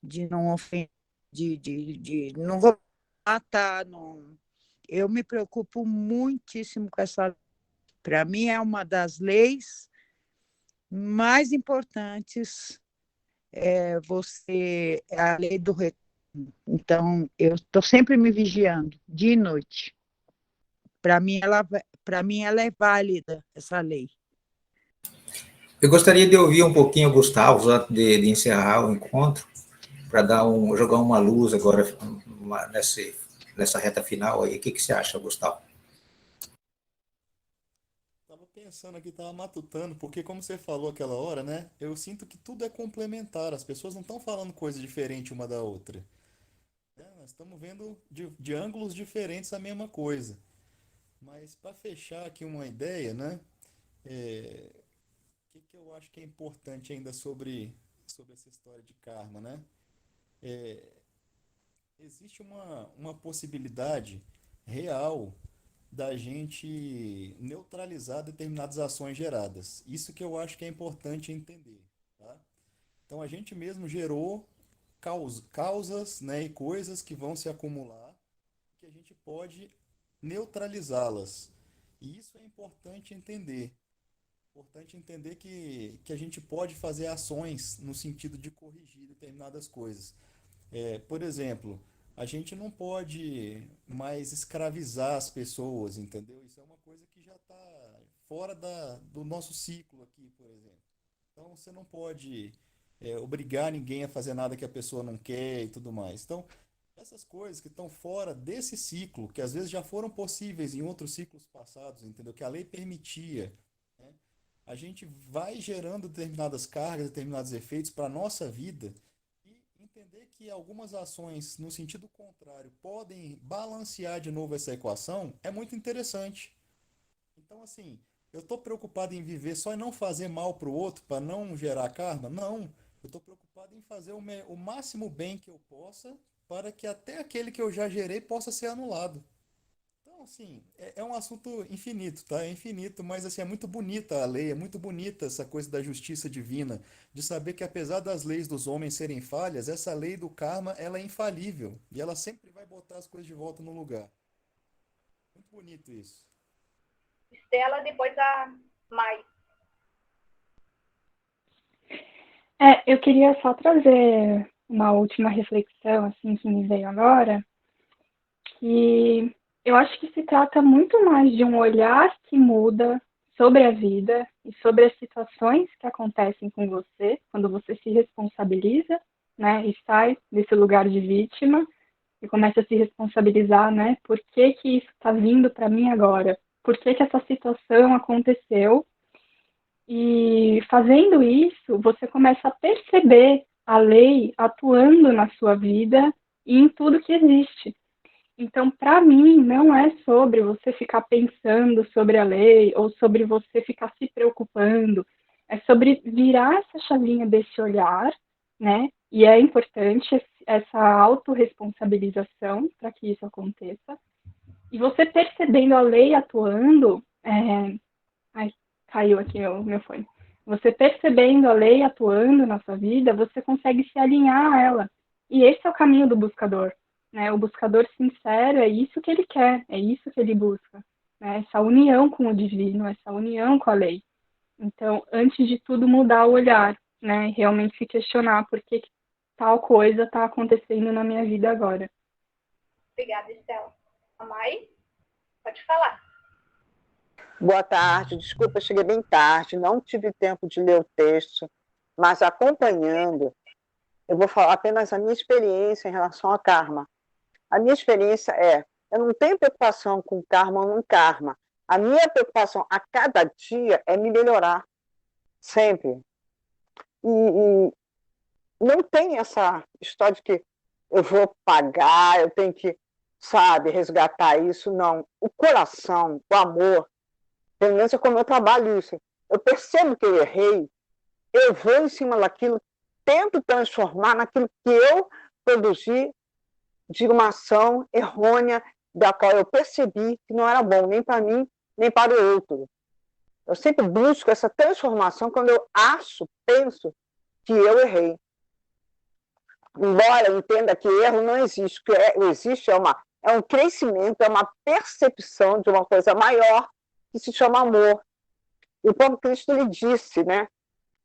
de não ofender, de não vou matar, não. Eu me preocupo muitíssimo com essa lei. Para mim é uma das leis mais importantes, é a lei do retorno. Então, eu estou sempre me vigiando, dia e noite. Para mim, ela é válida, essa lei. Eu gostaria de ouvir um pouquinho o Gustavo, antes de encerrar o encontro, para jogar uma luz agora nessa reta final aí. O que você acha, Gustavo? Tava pensando aqui, tava matutando, porque como você falou aquela hora, né? Eu sinto que tudo é complementar, as pessoas não estão falando coisa diferente uma da outra. Nós estamos vendo de ângulos diferentes a mesma coisa. Mas para fechar aqui uma ideia, né? O que eu acho que é importante ainda sobre essa história de karma, né? Existe uma possibilidade real da gente neutralizar determinadas ações geradas. Isso que eu acho que é importante entender, tá? Então a gente mesmo gerou causas, né, e coisas que vão se acumular, que a gente pode neutralizá-las. E isso é importante entender. Importante entender que a gente pode fazer ações no sentido de corrigir determinadas coisas. Por exemplo, a gente não pode mais escravizar as pessoas, entendeu? Isso é uma coisa que já está fora do nosso ciclo aqui, por exemplo. Então, você não pode obrigar ninguém a fazer nada que a pessoa não quer e tudo mais. Então, essas coisas que estão fora desse ciclo, que às vezes já foram possíveis em outros ciclos passados, entendeu? Que a lei permitia, né? A gente vai gerando determinadas cargas, determinados efeitos para a nossa vida e entender que algumas ações no sentido contrário podem balancear de novo essa equação é muito interessante. Então, assim, eu estou preocupado em viver só em não fazer mal para o outro, para não gerar karma? Não. Eu estou preocupado em fazer o máximo bem que eu possa para que até aquele que eu já gerei possa ser anulado. Então, assim, é um assunto infinito, tá? É infinito, mas assim, é muito bonita a lei, é muito bonita essa coisa da justiça divina, de saber que apesar das leis dos homens serem falhas, essa lei do karma, ela é infalível e ela sempre vai botar as coisas de volta no lugar. Muito bonito isso. Estela, depois a Mai. Eu queria só trazer uma última reflexão, assim, que me veio agora, que eu acho que se trata muito mais de um olhar que muda sobre a vida e sobre as situações que acontecem com você, quando você se responsabiliza, né, e sai desse lugar de vítima e começa a se responsabilizar, né, por que que isso está vindo para mim agora? Por que que essa situação aconteceu? E fazendo isso, você começa a perceber a lei atuando na sua vida e em tudo que existe. Então, para mim, não é sobre você ficar pensando sobre a lei ou sobre você ficar se preocupando. É sobre virar essa chavinha desse olhar, né? E é importante essa autorresponsabilização para que isso aconteça. E você percebendo a lei atuando, ai, caiu aqui meu fone. Você percebendo a lei atuando na sua vida, você consegue se alinhar a ela. E esse é o caminho do buscador, né? O buscador sincero é isso que ele quer, é isso que ele busca, né? Essa união com o divino, essa união com a lei. Então, antes de tudo, mudar o olhar, né? E realmente se questionar por que tal coisa está acontecendo na minha vida agora. Obrigada, Estela. A Mai, pode falar. Boa tarde, desculpa, eu cheguei bem tarde, não tive tempo de ler o texto, mas acompanhando, eu vou falar apenas a minha experiência em relação a karma. A minha experiência é, eu não tenho preocupação com karma ou não karma. A minha preocupação a cada dia é me melhorar, sempre. E não tem essa história de que eu vou pagar, eu tenho que, sabe, resgatar isso, não. O coração, o amor, pelo menos é como eu trabalho isso. Eu percebo que eu errei, eu vou em cima daquilo, tento transformar naquilo que eu produzi de uma ação errônea, da qual eu percebi que não era bom, nem para mim, nem para o outro. Eu sempre busco essa transformação quando eu penso que eu errei. Embora eu entenda que erro não existe, o que existe é um crescimento, é uma percepção de uma coisa maior que se chama amor. E o próprio Cristo lhe disse, né,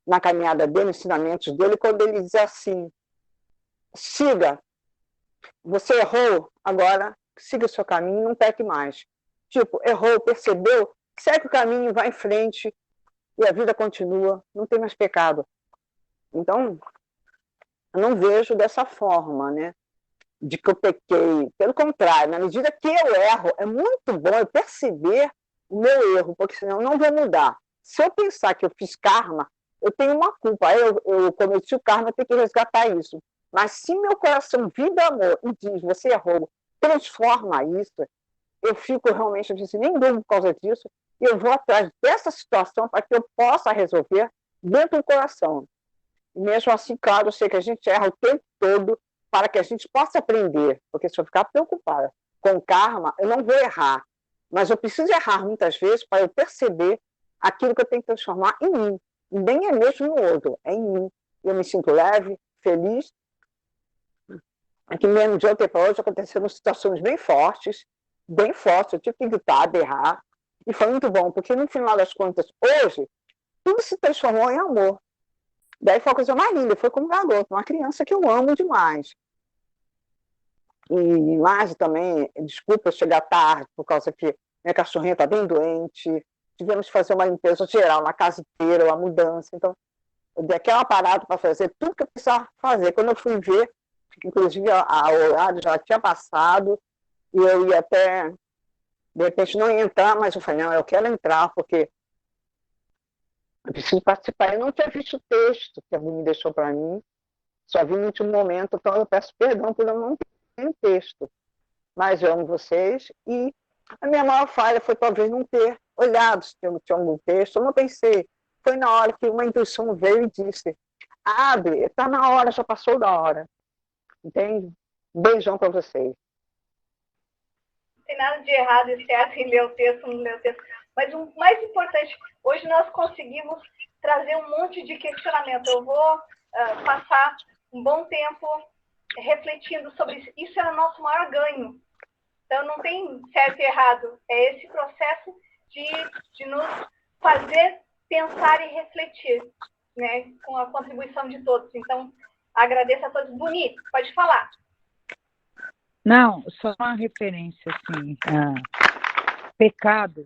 na caminhada dele, nos ensinamentos dele, quando ele diz assim, siga, você errou, agora siga o seu caminho e não peque mais. Tipo, errou, percebeu, segue o caminho, vai em frente e a vida continua, não tem mais pecado. Então, eu não vejo dessa forma, né? De que eu pequei. Pelo contrário, na medida que eu erro, é muito bom eu perceber o meu erro, porque senão eu não vou mudar. Se eu pensar que eu fiz karma, eu tenho uma culpa. Eu cometi o karma, eu tenho que resgatar isso. Mas se meu coração vibra amor e diz, você errou, transforma isso, eu fico realmente assim, nem durmo por causa disso, e eu vou atrás dessa situação para que eu possa resolver dentro do coração. E mesmo assim, claro, eu sei que a gente erra o tempo todo para que a gente possa aprender, porque se eu ficar preocupada com karma, eu não vou errar, mas eu preciso errar muitas vezes para eu perceber aquilo que eu tenho que transformar em mim, e nem é mesmo no outro, é em mim. Eu me sinto leve, feliz. Aqui mesmo de ontem para hoje aconteceram situações bem fortes, eu tive que gritar, berrar, e foi muito bom, porque no final das contas, hoje, tudo se transformou em amor. Daí foi a coisa mais linda, foi como um garoto, uma criança que eu amo demais. E mais também, desculpa eu chegar tarde, por causa que minha cachorrinha está bem doente, tivemos que fazer uma limpeza geral na casa inteira, uma mudança, então eu dei aquela parada para fazer tudo que eu precisava fazer. Quando eu fui ver, inclusive o horário já tinha passado, e eu ia até, de repente, não ia entrar, mas eu falei, não, eu quero entrar, porque eu preciso participar. Eu não tinha visto o texto que a Buni me deixou para mim, só vi no último momento, então eu peço perdão por eu não ter o texto. Mas eu amo vocês, e a minha maior falha foi talvez não ter olhado se tinha algum texto, eu não pensei. Foi na hora que uma intuição veio e disse, abre, está na hora, já passou da hora. Entende? Um beijão para vocês. Não tem nada de errado e certo em ler o texto, não ler o texto. Mas o mais importante, hoje nós conseguimos trazer um monte de questionamento. Eu vou passar um bom tempo refletindo sobre isso. Isso é o nosso maior ganho. Então, não tem certo e errado. É esse processo de nos fazer pensar e refletir, né, com a contribuição de todos. Então, agradeço a todos. Bonito, pode falar. Não, só uma referência, assim, pecado,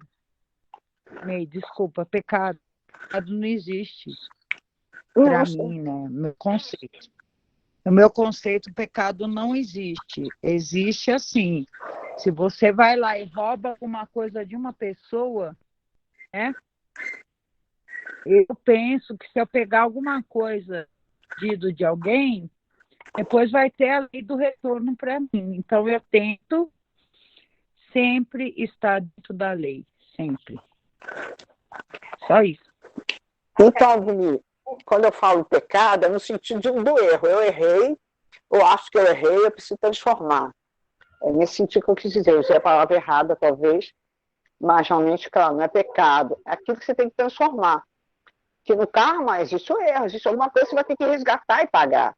desculpa, pecado não existe para mim, né, meu conceito. No meu conceito, pecado não existe. Existe assim, se você vai lá e rouba alguma coisa de uma pessoa, né, eu penso que se eu pegar alguma coisa de alguém, depois vai ter a lei do retorno para mim. Então, eu tento sempre estar dentro da lei. Sempre. Só isso. Então, Vini, quando eu falo pecado, é no sentido do erro. Eu errei, eu acho que eu errei, eu preciso transformar. É nesse sentido que eu quis dizer. Eu usei a palavra errada, talvez, mas realmente, claro, não é pecado. É aquilo que você tem que transformar. Que no karma existe o erro, existe alguma coisa que você vai ter que resgatar e pagar.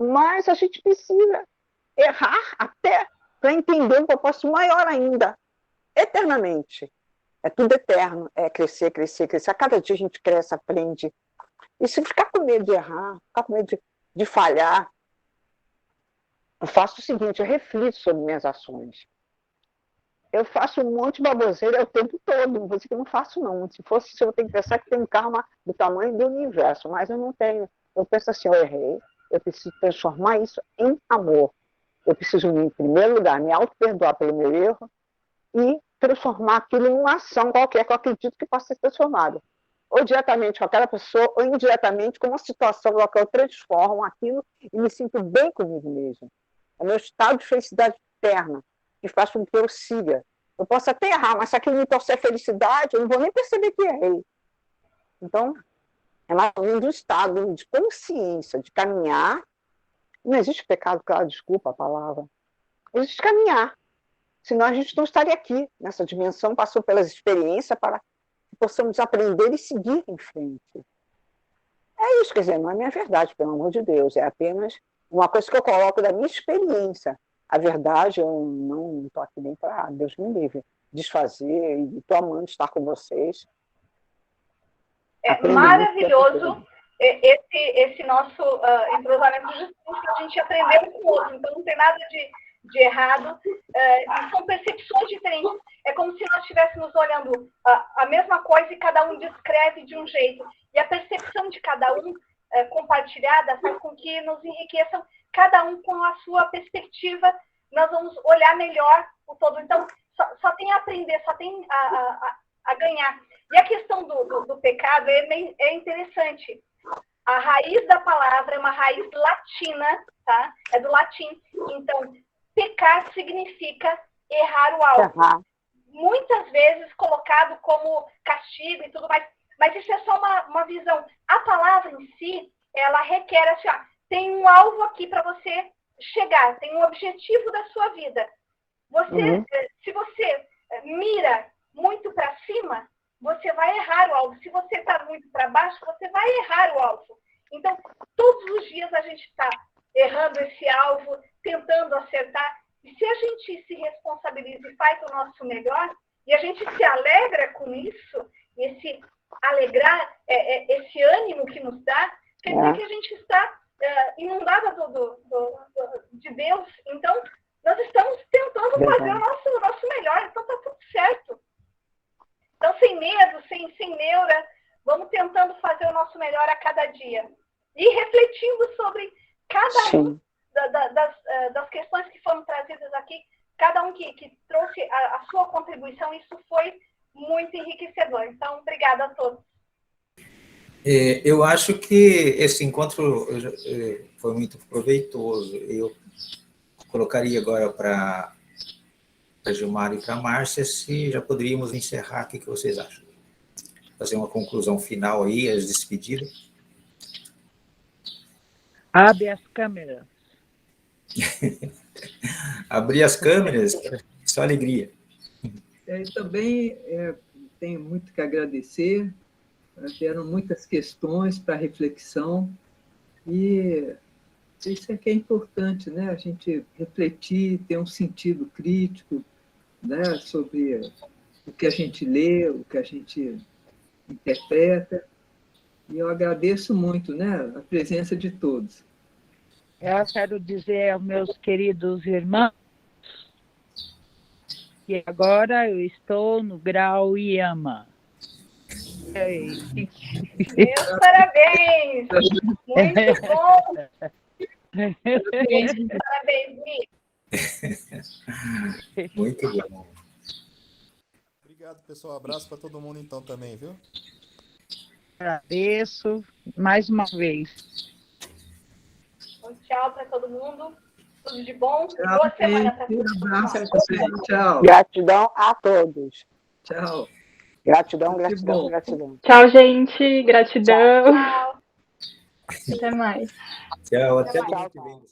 Mas a gente precisa errar até para entender um propósito maior ainda, eternamente. É tudo eterno, é crescer, crescer, crescer. A cada dia a gente cresce, aprende. E se ficar com medo de errar, ficar com medo de falhar, eu faço o seguinte, eu reflito sobre minhas ações. eu faço um monte de baboseira o tempo todo, não vou dizer que eu não faço, não. Se fosse isso, eu tenho que pensar que tem um karma do tamanho do universo, mas eu não tenho. Eu penso assim, eu errei, eu preciso transformar isso em amor. Eu preciso, em primeiro lugar, me auto-perdoar pelo meu erro e transformar aquilo em uma ação qualquer que eu acredito que possa ser transformada. Ou diretamente com aquela pessoa, ou indiretamente com uma situação na qual eu transformo aquilo e me sinto bem comigo mesmo. É o meu estado de felicidade interna que faz com que eu siga. Eu posso até errar, mas se aquilo me trouxer felicidade, eu não vou nem perceber que errei. Então, é mais ou menos um estado de consciência, de caminhar. Não existe pecado, claro, desculpa a palavra. Existe caminhar. Senão a gente não estaria aqui, nessa dimensão, passou pelas experiências para que possamos aprender e seguir em frente. É isso, quer dizer, não é minha verdade, pelo amor de Deus, é apenas uma coisa que eu coloco da minha experiência. A verdade, eu não estou aqui nem para, Deus me livre, desfazer, e estou amando estar com vocês. É maravilhoso esse nosso entrosamento, justamente que a gente aprendeu com o outro, então não tem nada de errado, são percepções diferentes, é como se nós estivéssemos olhando a mesma coisa e cada um descreve de um jeito, e a percepção de cada um compartilhada faz com que nos enriqueçam, cada um com a sua perspectiva, nós vamos olhar melhor o todo, então só tem a aprender, só tem a ganhar. E a questão do pecado é interessante. A raiz da palavra é uma raiz latina, tá? É do latim. Então, pecar significa errar o alvo. Muitas vezes colocado como castigo e tudo mais, mas isso é só uma visão. A palavra em si, ela requer assim, ó, tem um alvo aqui para você chegar, tem um objetivo da sua vida. Se você mira muito para cima, você vai errar o alvo. Se você está muito para baixo, você vai errar o alvo. Então, todos os dias a gente está errando esse alvo, tentando acertar. E se a gente se responsabiliza e faz o nosso melhor, e a gente se alegra com isso, esse alegrar, esse ânimo que nos dá, quer dizer que a gente está inundada de Deus. Então, nós estamos tentando fazer o nosso melhor. Então, está tudo certo. Então, sem medo, sem neura, vamos tentando fazer o nosso melhor a cada dia. E refletindo sobre cada um das questões que foram trazidas aqui, cada um que trouxe a sua contribuição, isso foi muito enriquecedor. Então, obrigada a todos. Eu acho que esse encontro foi muito proveitoso. Eu colocaria agora para a Gilmar e para a Márcia, se já poderíamos encerrar, o que vocês acham? Fazer uma conclusão final aí, as despedidas. Abre as câmeras. Abrir as câmeras, só alegria. Também tenho muito que agradecer, vieram muitas questões para reflexão, e isso é que é importante, né? A gente refletir, ter um sentido crítico, né? Sobre o que a gente lê, o que a gente interpreta, e eu agradeço muito, né? A presença de todos. Eu quero dizer aos meus queridos irmãos que agora eu estou no grau Yama. Meus parabéns! Muito bom! Parabéns, Mi! Muito bom. Obrigado, pessoal. Abraço para todo mundo, então, também, viu? Agradeço mais uma vez. Tchau para todo mundo. Tudo de bom. Tchau, Boa semana para todos. Um abraço. Tchau. Gratidão a todos. Tchau. Gratidão, gratidão, gratidão. Tchau, gente. Gratidão. Tchau. Até mais. Tchau, até domingo que vem.